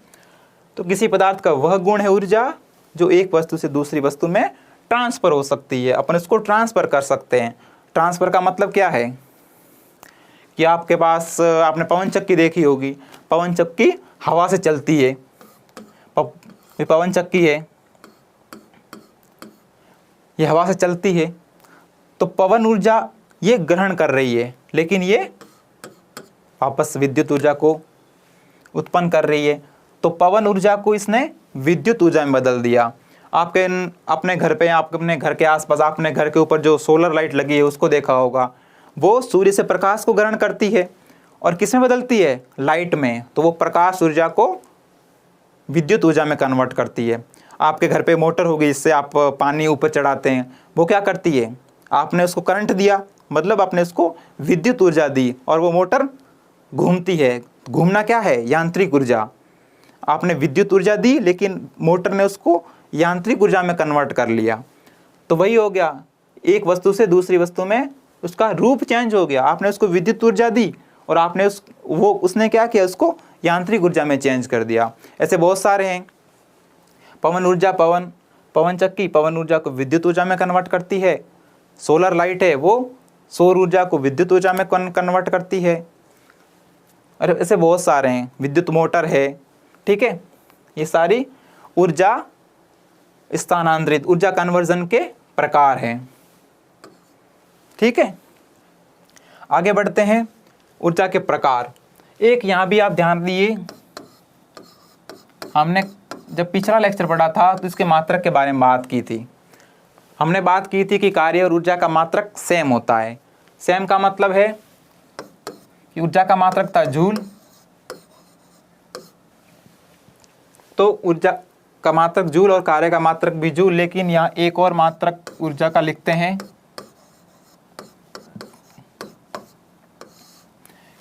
तो किसी पदार्थ का वह गुण है ऊर्जा जो एक वस्तु से दूसरी वस्तु में ट्रांसफर हो सकती है, अपन इसको ट्रांसफर कर सकते हैं। ट्रांसफर का मतलब क्या है कि आपके पास, आपने पवन चक्की देखी होगी, पवन चक्की हवा से चलती है, ये पवन चक्की है, ये हवा से चलती है, तो पवन ऊर्जा ये ग्रहण कर रही है, लेकिन ये वापस विद्युत ऊर्जा को उत्पन्न कर रही है। तो पवन ऊर्जा को इसने विद्युत ऊर्जा में बदल दिया। आपके अपने घर पे, आप अपने घर के आसपास, आपने घर के ऊपर जो सोलर लाइट लगी है उसको देखा होगा, वो सूर्य से प्रकाश को ग्रहण करती है और किस में बदलती है? लाइट में। तो वो प्रकाश ऊर्जा को विद्युत ऊर्जा में कन्वर्ट करती है। आपके घर पे मोटर होगी, इससे आप पानी ऊपर चढ़ाते हैं, वो क्या करती है? आपने उसको करंट दिया, मतलब आपने उसको विद्युत ऊर्जा दी और वो मोटर घूमती है। घूमना क्या है? यांत्रिक ऊर्जा। आपने विद्युत ऊर्जा दी लेकिन मोटर ने उसको यांत्रिक ऊर्जा में कन्वर्ट कर लिया। तो वही हो गया, एक वस्तु से दूसरी वस्तु में उसका रूप चेंज हो गया। आपने उसको विद्युत ऊर्जा दी और आपने उसने क्या किया? उसको यांत्रिक ऊर्जा में चेंज कर दिया। ऐसे बहुत सारे हैं। पवन ऊर्जा, पवन चक्की पवन ऊर्जा को विद्युत ऊर्जा में कन्वर्ट करती है। सोलर लाइट है, वो सौर ऊर्जा को विद्युत ऊर्जा में कन्वर्ट करती है। अरे ऐसे बहुत सारे हैं। विद्युत मोटर है। ठीक है, ये सारी ऊर्जा स्थानांतरित, ऊर्जा कन्वर्जन के प्रकार हैं। ठीक है, आगे बढ़ते हैं। ऊर्जा के प्रकार, एक यहाँ भी आप ध्यान दिए, हमने जब पिछला लेक्चर पढ़ा था तो इसके मात्रक के बारे में बात की थी। हमने बात की थी कि कार्य और ऊर्जा का मात्रक सेम होता है। सेम का मतलब है कि ऊर्जा का मात्रक था जूल, तो ऊर्जा का मात्रक जूल और कार्य का मात्रक भी जूल, लेकिन यहाँ एक और मात्रक ऊर्जा का लिखते हैं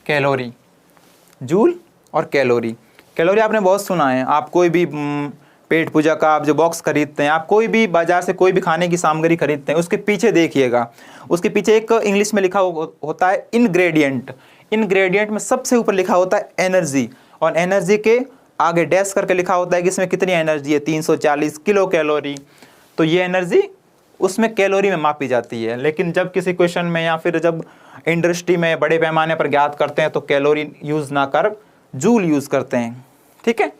कैलोरी। जूल और कैलोरी। कैलोरी आपने बहुत सुना है, आप कोई भी पेट पूजा का आप जो बॉक्स खरीदते हैं, आप कोई भी बाजार से कोई भी खाने की सामग्री खरीदते हैं, उसके पीछे देखिएगा, उसके पीछे एक इंग्लिश में लिखा होता है इनग्रेडिएंट। इनग्रेडिएंट में सबसे ऊपर लिखा होता है एनर्जी, और एनर्जी के आगे डैश करके लिखा होता है कि इसमें कितनी एनर्जी है, 340 किलो कैलोरी। तो ये एनर्जी उसमें कैलोरी में मापी जाती है। लेकिन जब किसी क्वेश्चन में या फिर जब इंडस्ट्री में बड़े पैमाने पर ज्ञात करते हैं तो कैलोरी यूज़ ना कर जूल यूज़ करते हैं। ठीक है,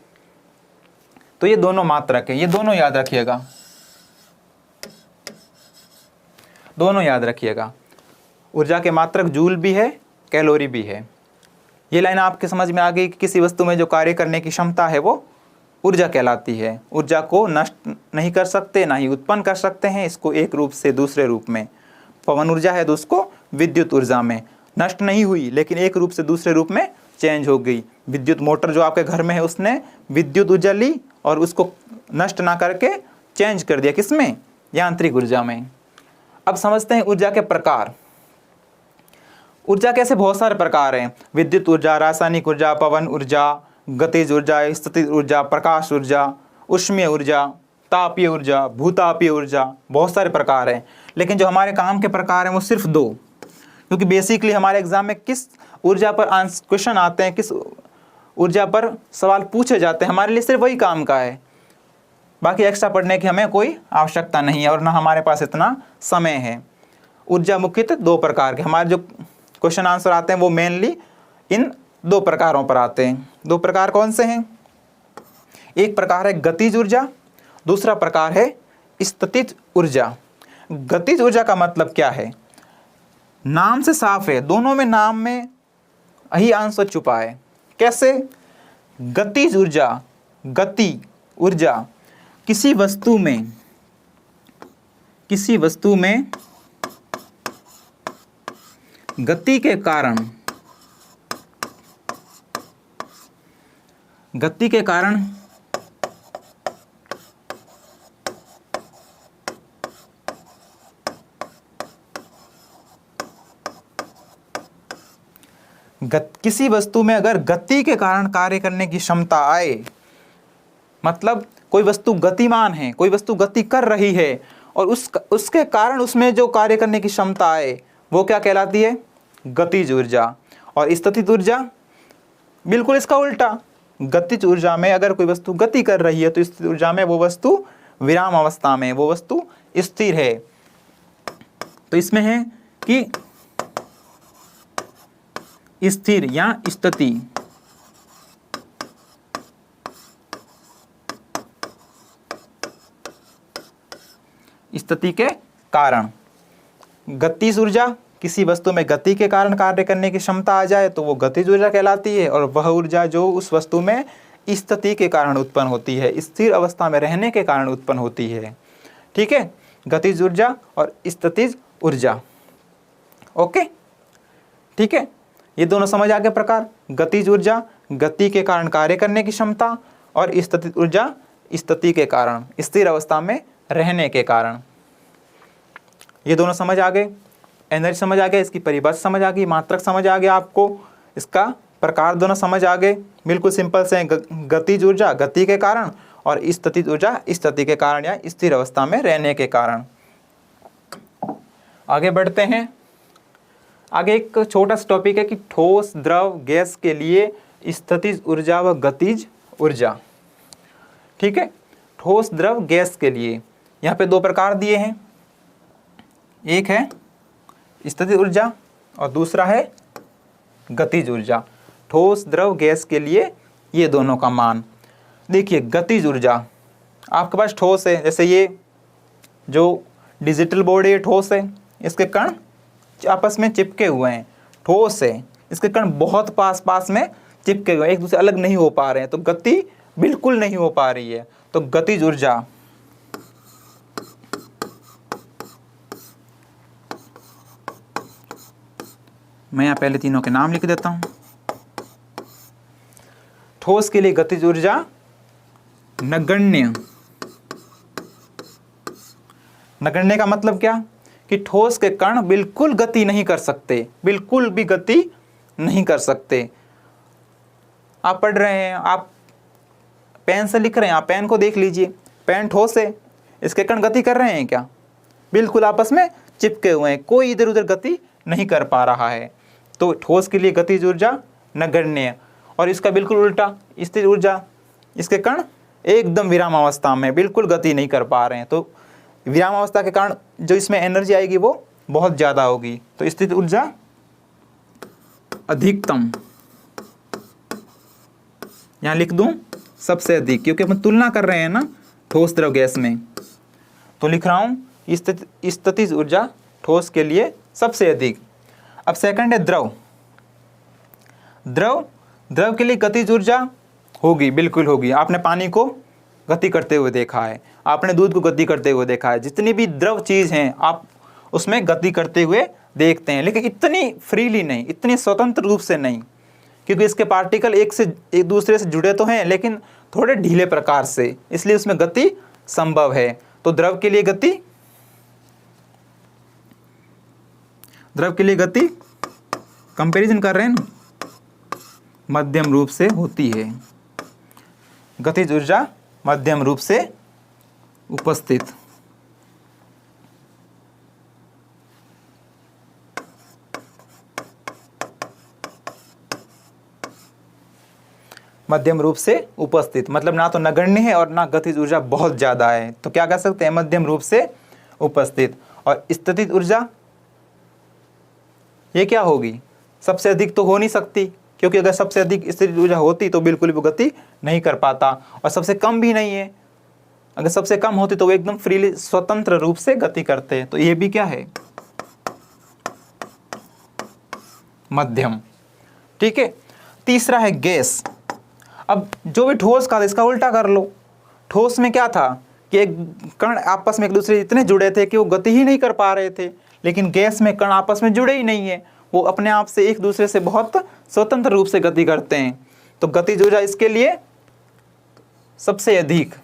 तो ये दोनों मात्रक है, ये दोनों याद रखिएगा, दोनों याद रखिएगा। ऊर्जा के मात्रक जूल भी है, कैलोरी भी है। ये लाइन आपके समझ में आ गई कि किसी वस्तु में जो कार्य करने की क्षमता है वो ऊर्जा कहलाती है। ऊर्जा को नष्ट नहीं कर सकते, ना ही उत्पन्न कर सकते हैं इसको एक रूप से दूसरे रूप में। पवन ऊर्जा है तो उसको विद्युत ऊर्जा में नष्ट नहीं हुई, लेकिन एक रूप से दूसरे रूप में चेंज हो गई। विद्युत मोटर जो आपके घर में है उसने विद्युत ऊर्जा ली और उसको नष्ट ना करके चेंज कर दिया, किसमें, यांत्रिक ऊर्जा में। अब समझते हैं ऊर्जा के प्रकार। ऊर्जा कैसे बहुत सारे प्रकार हैं, विद्युत ऊर्जा, रासायनिक ऊर्जा, पवन ऊर्जा, गतिज ऊर्जा, स्थितिज ऊर्जा, प्रकाश ऊर्जा, ऊष्मीय ऊर्जा, तापीय ऊर्जा, भूतापीय ऊर्जा, बहुत सारे प्रकार हैं। लेकिन जो हमारे काम के प्रकार हैं वो सिर्फ 2, क्योंकि बेसिकली हमारे एग्जाम में किस ऊर्जा पर क्वेश्चन आते हैं, किस ऊर्जा पर सवाल पूछे जाते हैं, हमारे लिए सिर्फ वही काम का है। बाकी एक्स्ट्रा पढ़ने की हमें कोई आवश्यकता नहीं है और ना हमारे पास इतना समय है। ऊर्जा मुख्यतः 2 प्रकार के, हमारे जो क्वेश्चन आंसर आते हैं वो मेनली इन 2 प्रकारों पर आते हैं। 2 प्रकार कौन से हैं, एक प्रकार है गतिज ऊर्जा, दूसरा प्रकार है स्थितिज ऊर्जा। गतिज ऊर्जा का मतलब क्या है, नाम से साफ है, दोनों में नाम में ही आंसर छुपा है। कैसे, गतिज ऊर्जा, गति ऊर्जा किसी वस्तु में गति के कारण किसी वस्तु में अगर गति के कारण कार्य करने की क्षमता आए, मतलब कोई वस्तु गतिमान है, कोई वस्तु गति कर रही है और उसके कारण उसमें जो कार्य करने की क्षमता आए वो क्या कहलाती है, गतिज ऊर्जा। और स्थितिज ऊर्जा बिल्कुल इसका उल्टा, गतिज ऊर्जा में अगर कोई वस्तु गति कर रही है तो स्थितिज ऊर्जा में वो वस्तु विराम अवस्था में, वो वस्तु स्थिर है। तो इसमें है कि स्थिर या स्थिति, स्थिति के कारण। गतिज ऊर्जा किसी वस्तु में गति के कारण कार्य करने की क्षमता आ जाए तो वो गतिज ऊर्जा कहलाती है, और वह ऊर्जा जो उस वस्तु में स्थिति के कारण उत्पन्न होती है, स्थिर अवस्था में रहने के कारण उत्पन्न होती है। ठीक है, गतिज ऊर्जा और स्थितिज ऊर्जा। ओके, ठीक है, ये दोनों समझ आ गए प्रकार। गतिज ऊर्जा गति के कारण कार्य करने की क्षमता, और स्थितिज ऊर्जा स्थिति के कारण, स्थिर अवस्था में रहने के कारण। ये दोनों समझ आ गए, एनर्जी समझ आ गया, इसकी परिभाषा समझ आ गई, मात्रक समझ आ गया आपको, इसका प्रकार दोनों समझ आ गए। बिल्कुल सिंपल से, गतिज ऊर्जा गति के कारण और स्थितिज ऊर्जा स्थिति के कारण या स्थिर अवस्था में रहने के कारण। आगे बढ़ते हैं। आगे एक छोटा सा टॉपिक है कि ठोस द्रव गैस के लिए स्थितिज ऊर्जा व गतिज ऊर्जा। ठीक है, ठोस द्रव गैस के लिए यहाँ पे 2 प्रकार दिए हैं, एक है स्थितिज ऊर्जा और दूसरा है गतिज ऊर्जा। ठोस द्रव गैस के लिए ये दोनों का मान देखिए। गतिज ऊर्जा आपके पास ठोस है, जैसे ये जो डिजिटल बोर्ड है ये ठोस है, इसके कण आपस में चिपके हुए हैं, ठोस है, इसके कण बहुत पास में चिपके हुए हैं, एक दूसरे अलग नहीं हो पा रहे हैं, तो गति बिल्कुल नहीं हो पा रही है। तो गतिज ऊर्जा मैं यहाँ पहले तीनों के नाम लिख देता हूं। ठोस के लिए गतिज ऊर्जा नगण्य। नगण्य का मतलब क्या कि ठोस के कण बिल्कुल गति नहीं कर सकते, बिल्कुल भी गति नहीं कर सकते। आप पढ़ रहे हैं, आप पेन से लिख रहे हैं, आप पेन को देख लीजिए, पेन ठोस है, इसके कण गति कर रहे हैं क्या? बिल्कुल आपस में चिपके हुए हैं, कोई इधर उधर गति नहीं कर पा रहा है। तो ठोस के लिए गतिज ऊर्जा नगण्य। और इसका बिल्कुल उल्टा, स्थिर ऊर्जा, इसके कण एकदम विरामावस्था में, बिल्कुल गति नहीं कर पा रहे हैं। तो विरामावस्था के कारण जो इसमें एनर्जी आएगी वो बहुत ज़्यादा होगी। तो स्थिर ऊर्जा अधिकतम, यहाँ लिख दूं सबसे अधिक, क्योंकि अपन तुलना कर रहे हैं ना ठोस द्रव गैस में, तो लिख रहा हूं स्थितिज ऊर्जा ठोस के लिए सबसे अधिक। अब सेकंड है द्रव। द्रव के लिए गतिज ऊर्जा होगी, बिल्कुल होगी। आपने पानी को गति करते हुए देखा है, आपने दूध को गति करते हुए देखा है, जितनी भी द्रव चीज़ हैं आप उसमें गति करते हुए देखते हैं, लेकिन इतनी फ्रीली नहीं, इतनी स्वतंत्र रूप से नहीं, क्योंकि इसके पार्टिकल एक दूसरे से जुड़े तो हैं लेकिन थोड़े ढीले प्रकार से, इसलिए उसमें गति संभव है। तो द्रव के लिए गति कंपैरिजन कर रहे हैं ना, मध्यम रूप से होती है। गतिज ऊर्जा मध्यम रूप से उपस्थित। मध्यम रूप से उपस्थित मतलब ना तो नगण्य है और ना गतिज ऊर्जा बहुत ज़्यादा है, तो क्या कह सकते हैं? मध्यम रूप से उपस्थित। और स्थितिज ऊर्जा ये क्या होगी? सबसे अधिक तो हो नहीं सकती, क्योंकि अगर सबसे अधिक स्थितिज ऊर्जा होती तो बिल्कुल भी वो गति नहीं कर पाता, और सबसे कम भी नहीं है। अगर सबसे कम होती तो वो एकदम फ्रीली स्वतंत्र रूप से गति करते हैं। तो ये भी क्या है? मध्यम। ठीक है। तीसरा है गैस। अब जो भी ठोस का था इसका उल्टा कर लो। ठोस में क्या था कि एक कण आपस में एक दूसरे इतने जुड़े थे कि वो गति ही नहीं कर पा रहे थे, लेकिन गैस में कण आपस में जुड़े ही नहीं है, वो अपने आप से एक दूसरे से बहुत स्वतंत्र रूप से गति करते हैं। तो गतिज ऊर्जा इसके लिए सबसे अधिक।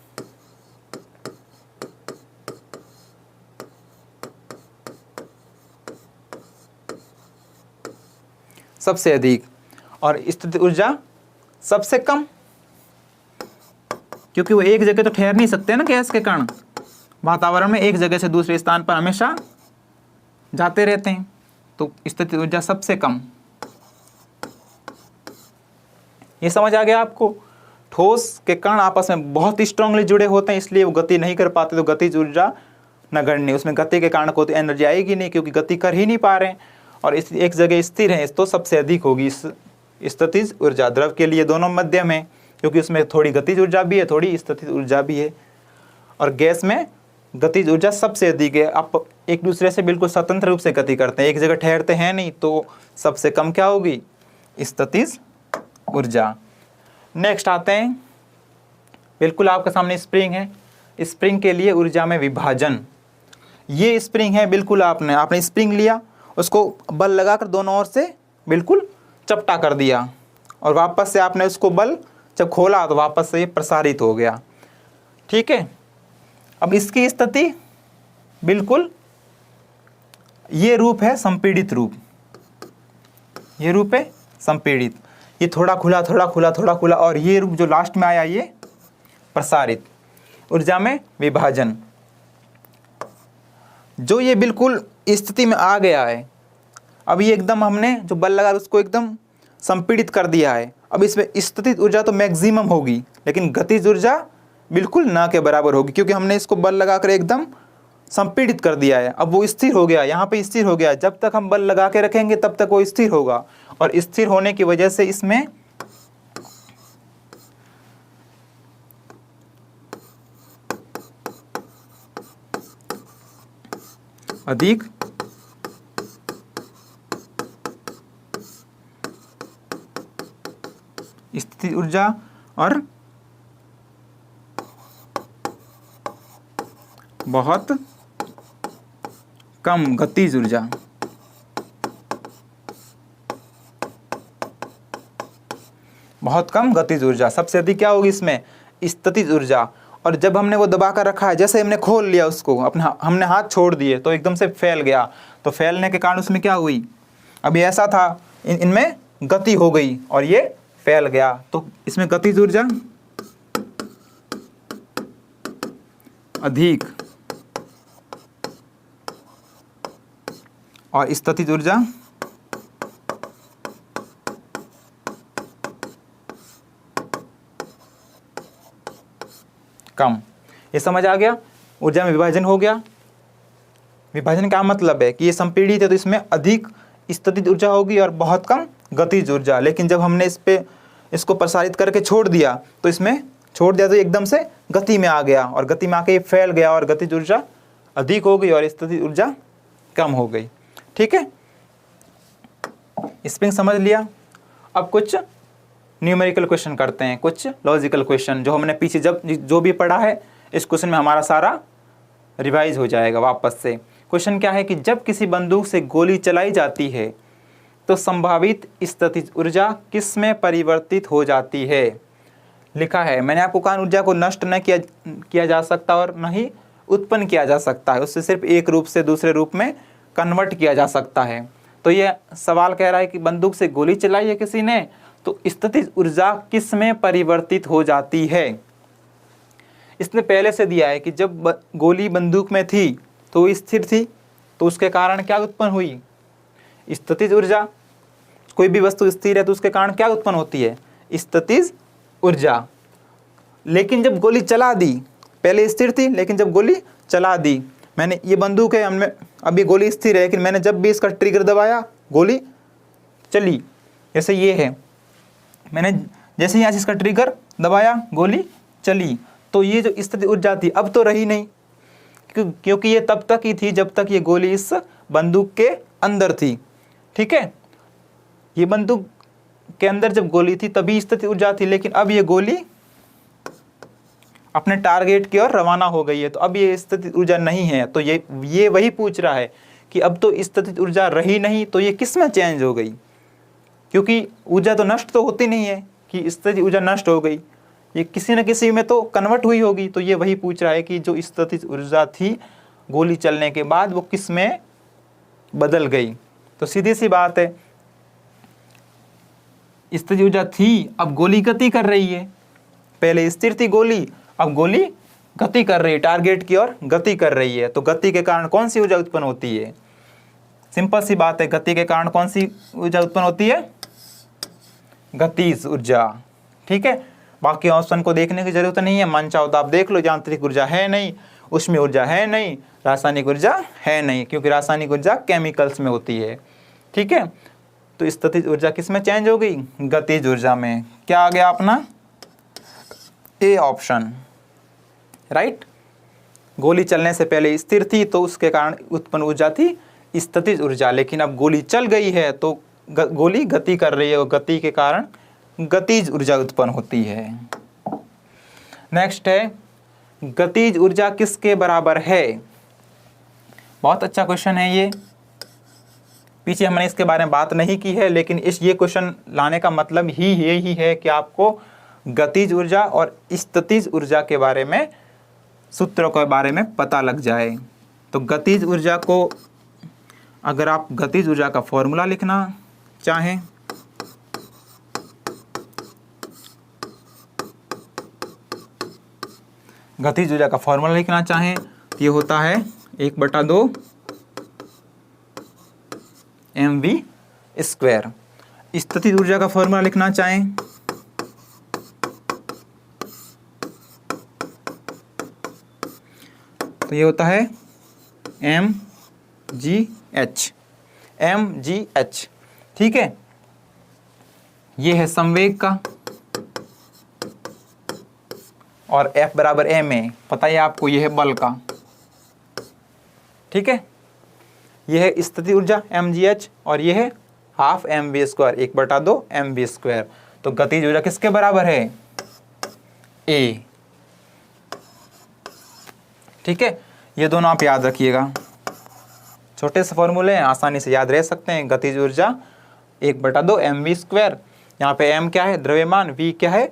सबसे अधिक। और स्थितिज ऊर्जा सबसे कम, क्योंकि वो एक जगह तो ठहर नहीं सकते ना गैस के कण, वातावरण में एक जगह से दूसरे स्थान पर हमेशा जाते रहते हैं। तो स्थितिज ऊर्जा सबसे कम। ये समझ आ गया आपको? ठोस के कण आपस में बहुत स्ट्रांगली जुड़े होते हैं, इसलिए वो गति नहीं कर पाते, तो गतिज ऊर्जा नगण्य। उसमें गति के कारण को तो एनर्जी आएगी नहीं, क्योंकि गति कर ही नहीं पा रहे हैं, और इस एक जगह स्थिर है, तो सबसे अधिक होगी स्थितिज ऊर्जा। द्रव के लिए दोनों मध्यम है, क्योंकि उसमें थोड़ी गतिज ऊर्जा भी है, थोड़ी स्थितिज ऊर्जा भी है। और गैस में गतिज ऊर्जा सबसे अधिक है। आप एक दूसरे से बिल्कुल स्वतंत्र रूप से गति करते हैं, एक जगह ठहरते हैं नहीं, तो सबसे कम क्या होगी? स्थितिज ऊर्जा। नेक्स्ट आते हैं, बिल्कुल आपके सामने स्प्रिंग है। स्प्रिंग के लिए ऊर्जा में विभाजन। ये स्प्रिंग है, बिल्कुल आपने स्प्रिंग लिया, उसको बल लगाकर दोनों ओर से बिल्कुल चपटा कर दिया, और वापस से आपने उसको बल जब खोला तो वापस से ये प्रसारित हो गया। ठीक है। अब इसकी स्थिति बिल्कुल, ये रूप है संपीड़ित रूप, ये रूप है संपीड़ित। ये थोड़ा खुला थोड़ा खुला थोड़ा खुला, और ये रूप जो लास्ट में आया ये प्रसारित। ऊर्जा में विभाजन। जो ये बिल्कुल स्थिति में आ गया है, अब ये एकदम हमने जो बल लगा उसको एकदम संपीड़ित कर दिया है। अब इसमें स्थितिज ऊर्जा तो मैक्सिमम होगी, लेकिन गतिज ऊर्जा बिल्कुल ना के बराबर होगी, क्योंकि हमने इसको बल लगाकर एकदम संपीड़ित कर दिया है। अब वो स्थिर हो गया, यहाँ पे स्थिर हो गया। जब तक हम बल लगा के रखेंगे तब तक वो स्थिर होगा, और स्थिर होने की वजह से इसमें अधिक स्थितिज ऊर्जा और बहुत कम गतिज ऊर्जा। बहुत कम गतिज ऊर्जा। सबसे अधिक क्या होगी इसमें? स्थितिज ऊर्जा। और जब हमने वो दबा कर रखा है, जैसे हमने खोल लिया उसको, अपना हमने हाथ छोड़ दिए तो एकदम से फैल गया, तो फैलने के कारण उसमें क्या हुई? अभी ऐसा था, इनमें गति हो गई और ये फैल गया, तो इसमें गतिज ऊर्जा अधिक और स्थितिज ऊर्जा कम। ये समझ आ गया? ऊर्जा में विभाजन हो गया। विभाजन का मतलब है कि ये संपीड़ित है तो इसमें अधिक स्थितिज ऊर्जा होगी और बहुत कम गतिज ऊर्जा। लेकिन जब हमने इसको प्रसारित करके छोड़ दिया तो एकदम से गति में आ गया और गति में आके ये फैल गया और गतिज ऊर्जा अधिक हो गई और स्थितिज ऊर्जा कम हो गई। ठीक है, स्प्रिंग समझ लिया। अब कुछ न्यूमेरिकल क्वेश्चन करते हैं, कुछ लॉजिकल क्वेश्चन जो हमने पीछे जो भी पढ़ा है इस क्वेश्चन में हमारा सारा रिवाइज हो जाएगा वापस से। क्वेश्चन क्या है कि जब किसी बंदूक से गोली चलाई जाती है तो संभावित स्थितिज ऊर्जा किस में परिवर्तित हो जाती है। लिखा है, मैंने आपको कहा ऊर्जा को नष्ट न किया जा सकता और न ही उत्पन्न किया जा सकता है, उससे सिर्फ एक रूप से दूसरे रूप में कन्वर्ट किया जा सकता है। तो ये सवाल कह रहा है कि बंदूक से गोली चलाई है किसी ने तो स्थितिज ऊर्जा किस में परिवर्तित हो जाती है। इसने पहले से दिया है कि जब गोली बंदूक में थी तो वो स्थिर थी, तो उसके कारण क्या उत्पन्न हुई, स्थितिज ऊर्जा। कोई भी वस्तु स्थिर है तो उसके कारण क्या उत्पन्न होती है, स्थितिज ऊर्जा। लेकिन जब गोली चला दी, पहले स्थिर थी लेकिन जब गोली चला दी, मैंने ये बंदूक है, हमने अभी गोली स्थिर है लेकिन मैंने जब भी इसका ट्रिगर दबाया गोली चली। जैसे ये है, मैंने जैसे ही आज इसका ट्रिगर दबाया गोली चली, तो ये जो स्थितिज ऊर्जा थी अब तो रही नहीं, क्योंकि ये तब तक ही थी जब तक ये गोली इस बंदूक के अंदर थी। ठीक है, ये बंदूक के अंदर जब गोली थी तभी स्थितिज ऊर्जा थी, लेकिन अब ये गोली अपने टारगेट की ओर रवाना हो गई है तो अब ये स्थितिज ऊर्जा नहीं है। तो ये वही पूछ रहा है कि अब तो स्थितिज ऊर्जा रही नहीं तो ये किस में चेंज हो गई, क्योंकि ऊर्जा तो नष्ट तो होती नहीं है कि स्थितिज ऊर्जा नष्ट हो गई, ये किसी न किसी में तो कन्वर्ट हुई होगी। तो ये वही पूछ रहा है कि जो स्थितिज ऊर्जा थी गोली चलने के बाद वो किस में बदल गई। तो सीधी सी बात है, स्थितिज ऊर्जा थी, अब गोली गति कर रही है। पहले स्थिर थी गोली, अब गोली गति कर रही है, टारगेट की ओर गति कर रही है। तो गति के कारण कौन सी ऊर्जा उत्पन्न होती है, सिंपल सी बात है, गति के कारण कौन सी ऊर्जा उत्पन्न होती है, गतिज ऊर्जा। ठीक है, बाकी ऑप्शन को देखने की जरूरत नहीं है, मन चाहो तो आप देख लो। यांत्रिक ऊर्जा है नहीं, उष्मीय ऊर्जा है नहीं, रासायनिक ऊर्जा है नहीं, क्योंकि रासायनिक ऊर्जा केमिकल्स में होती है। ठीक है, तो स्थितिज ऊर्जा किस में चेंज हो गई, गतिज ऊर्जा में। क्या आ गया अपना ए ऑप्शन, राइट। गोली चलने से पहले स्थिर थी तो उसके कारण उत्पन्न ऊर्जा थी स्थितिज ऊर्जा, लेकिन अब गोली चल गई है तो गोली गति कर रही है और गति के कारण गतिज ऊर्जा उत्पन्न होती है। नेक्स्ट है, गतिज ऊर्जा किसके बराबर है। बहुत अच्छा क्वेश्चन है ये, पीछे हमने इसके बारे में बात नहीं की है, लेकिन ये क्वेश्चन लाने का मतलब ही यही है कि आपको गतिज ऊर्जा और स्थितिज ऊर्जा के बारे में, सूत्रों के बारे में पता लग जाए। तो गतिज ऊर्जा को, अगर आप गतिज ऊर्जा का फॉर्मूला लिखना चाहें गतिज ऊर्जा का फॉर्मूला लिखना चाहें तो ये होता है 1/2 mv²। स्थितिज ऊर्जा का फॉर्मूला लिखना चाहें तो ये होता है mgh। ठीक है, ये है संवेग का और F बराबर ma, पता है आपको, ये है बल का। ठीक है, ये है स्थितिज ऊर्जा mgh और ये है ½ mv², 1/2 mv²। तो गतिज ऊर्जा किसके बराबर है, A। ठीक है, ये दोनों आप याद रखिएगा, छोटे से फॉर्मूले हैं, आसानी से याद रह सकते हैं। गतिज ऊर्जा 1/2 mv², यहाँ पे m क्या है, द्रव्यमान, v क्या है,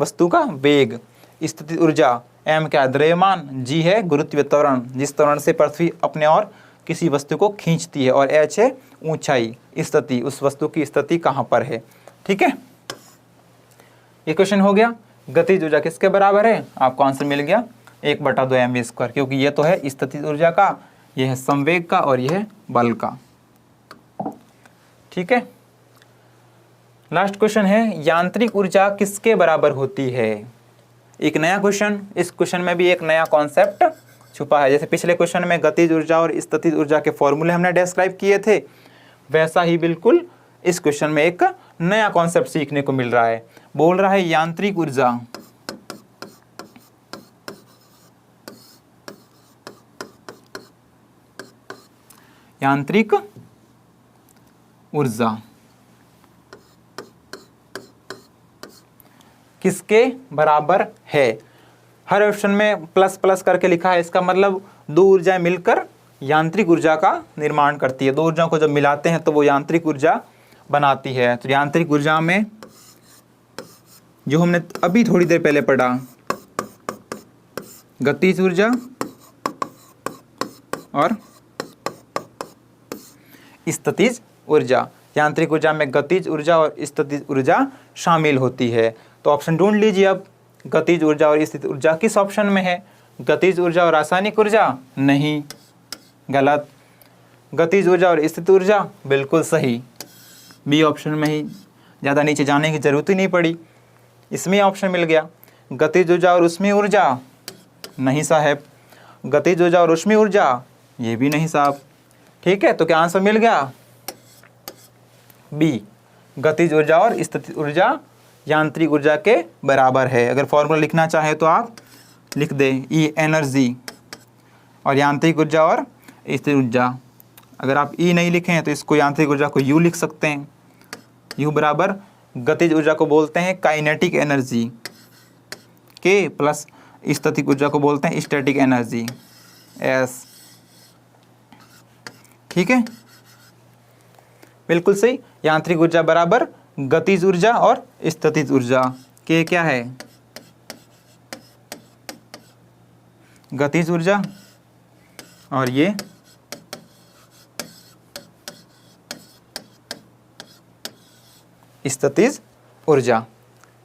वस्तु का वेग। स्थितिज ऊर्जा m क्या है, द्रव्यमान, g है गुरुत्वीय त्वरण, जिस त्वरण से पृथ्वी अपने और किसी वस्तु को खींचती है, और h है ऊंचाई, स्थिति, उस वस्तु की स्थिति कहाँ पर है। ठीक है, ये क्वेश्चन हो गया। गतिज ऊर्जा किसके बराबर है, आपको आंसर मिल गया 1/2 mv², क्योंकि ये तो है स्थितिज ऊर्जा का, ये है संवेग का और ये है बल का। ठीक है, लास्ट क्वेश्चन है यांत्रिक ऊर्जा किसके बराबर होती है। एक नया क्वेश्चन, इस क्वेश्चन में भी एक नया कॉन्सेप्ट छुपा है। जैसे पिछले क्वेश्चन में गतिज ऊर्जा और स्थितिज ऊर्जा के फॉर्मूले हमने डिस्क्राइब किए थे, वैसा ही बिल्कुल इस क्वेश्चन में एक नया कॉन्सेप्ट सीखने को मिल रहा है। बोल रहा है यांत्रिक ऊर्जा किसके बराबर है। हर ऑप्शन में प्लस प्लस करके लिखा है, इसका मतलब दो ऊर्जाएं मिलकर यांत्रिक ऊर्जा का निर्माण करती है। दो ऊर्जाओं को जब मिलाते हैं तो वो यांत्रिक ऊर्जा बनाती है। तो यांत्रिक ऊर्जा में जो हमने अभी थोड़ी देर पहले पढ़ा, गतिज ऊर्जा और स्थितिज ऊर्जा, यांत्रिक ऊर्जा में गतिज ऊर्जा और स्थितिज ऊर्जा शामिल होती है। तो ऑप्शन ढूंढ लीजिए अब, गतिज ऊर्जा और स्थितिज ऊर्जा किस ऑप्शन में है। गतिज ऊर्जा और रासायनिक ऊर्जा, नहीं, गलत। गतिज ऊर्जा और स्थितिज ऊर्जा, बिल्कुल सही, बी ऑप्शन में ही, ज़्यादा नीचे जाने की जरूरत ही नहीं पड़ी, इसमें ऑप्शन मिल गया। गतिज ऊर्जा और ऊष्मीय ऊर्जा, नहीं साहब। गतिज ऊर्जा और ऊष्मीय ऊर्जा, ये भी नहीं साहब। ठीक है, तो क्या आंसर मिल गया, बी, गतिज ऊर्जा और स्थितिज ऊर्जा यांत्रिक ऊर्जा के बराबर है। अगर फॉर्मूला लिखना चाहे तो आप लिख दें, ई एनर्जी और यांत्रिक ऊर्जा और स्थितिज ऊर्जा। अगर आप ई नहीं लिखें हैं तो इसको यांत्रिक ऊर्जा को यू लिख सकते हैं। यू बराबर गतिज ऊर्जा को बोलते हैं काइनेटिक एनर्जी के, प्लस स्टैटिक ऊर्जा को बोलते हैं स्टैटिक एनर्जी, एस। ठीक है, बिल्कुल सही। यांत्रिक ऊर्जा बराबर गतिज ऊर्जा और स्थितिज ऊर्जा के क्या है, गतिज ऊर्जा और ये स्थितिज ऊर्जा।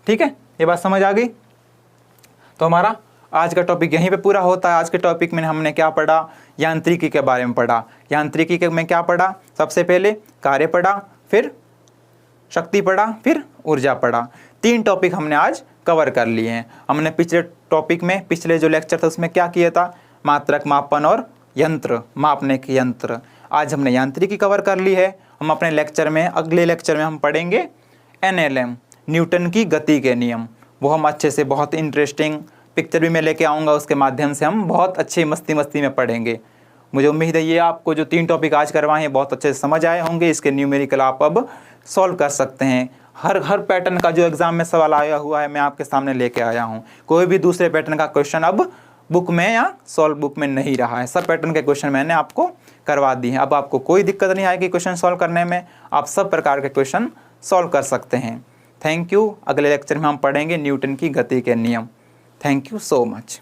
ठीक है, ये बात समझ आ गई। तो हमारा आज का टॉपिक यहीं पे पूरा होता है। आज के टॉपिक में हमने क्या पढ़ा, यांत्रिकी के बारे में पढ़ा। यांत्रिकी के में क्या पढ़ा, सबसे पहले कार्य पढ़ा, फिर शक्ति पढ़ा, फिर ऊर्जा पढ़ा। 3 टॉपिक हमने आज कवर कर लिए हैं। हमने पिछले टॉपिक में, पिछले जो लेक्चर था उसमें क्या किया था, मात्रक मापन और यंत्र, मापने के यंत्र। आज हमने यांत्रिकी कवर कर ली है। हम अपने लेक्चर में, अगले लेक्चर में हम पढ़ेंगे NLM, न्यूटन की गति के नियम। वो हम अच्छे से, बहुत इंटरेस्टिंग पिक्चर भी मैं लेके आऊँगा, उसके माध्यम से हम बहुत अच्छे मस्ती में पढ़ेंगे। मुझे उम्मीद है ये आपको जो 3 टॉपिक आज करवाए हैं बहुत अच्छे से समझ आए होंगे। इसके न्यूमेरिकल आप अब सॉल्व कर सकते हैं। हर पैटर्न का जो एग्ज़ाम में सवाल आया हुआ है मैं आपके सामने लेके आया हूँ। कोई भी दूसरे पैटर्न का क्वेश्चन अब बुक में या सॉल्व बुक में नहीं रहा है। सब पैटर्न के क्वेश्चन मैंने आपको करवा दिए हैं। अब आपको कोई दिक्कत नहीं आएगी क्वेश्चन सॉल्व करने में, आप सब प्रकार के क्वेश्चन सॉल्व कर सकते हैं। Thank you. अगले लेक्चर में हम पढ़ेंगे न्यूटन की गति के नियम। Thank you so much.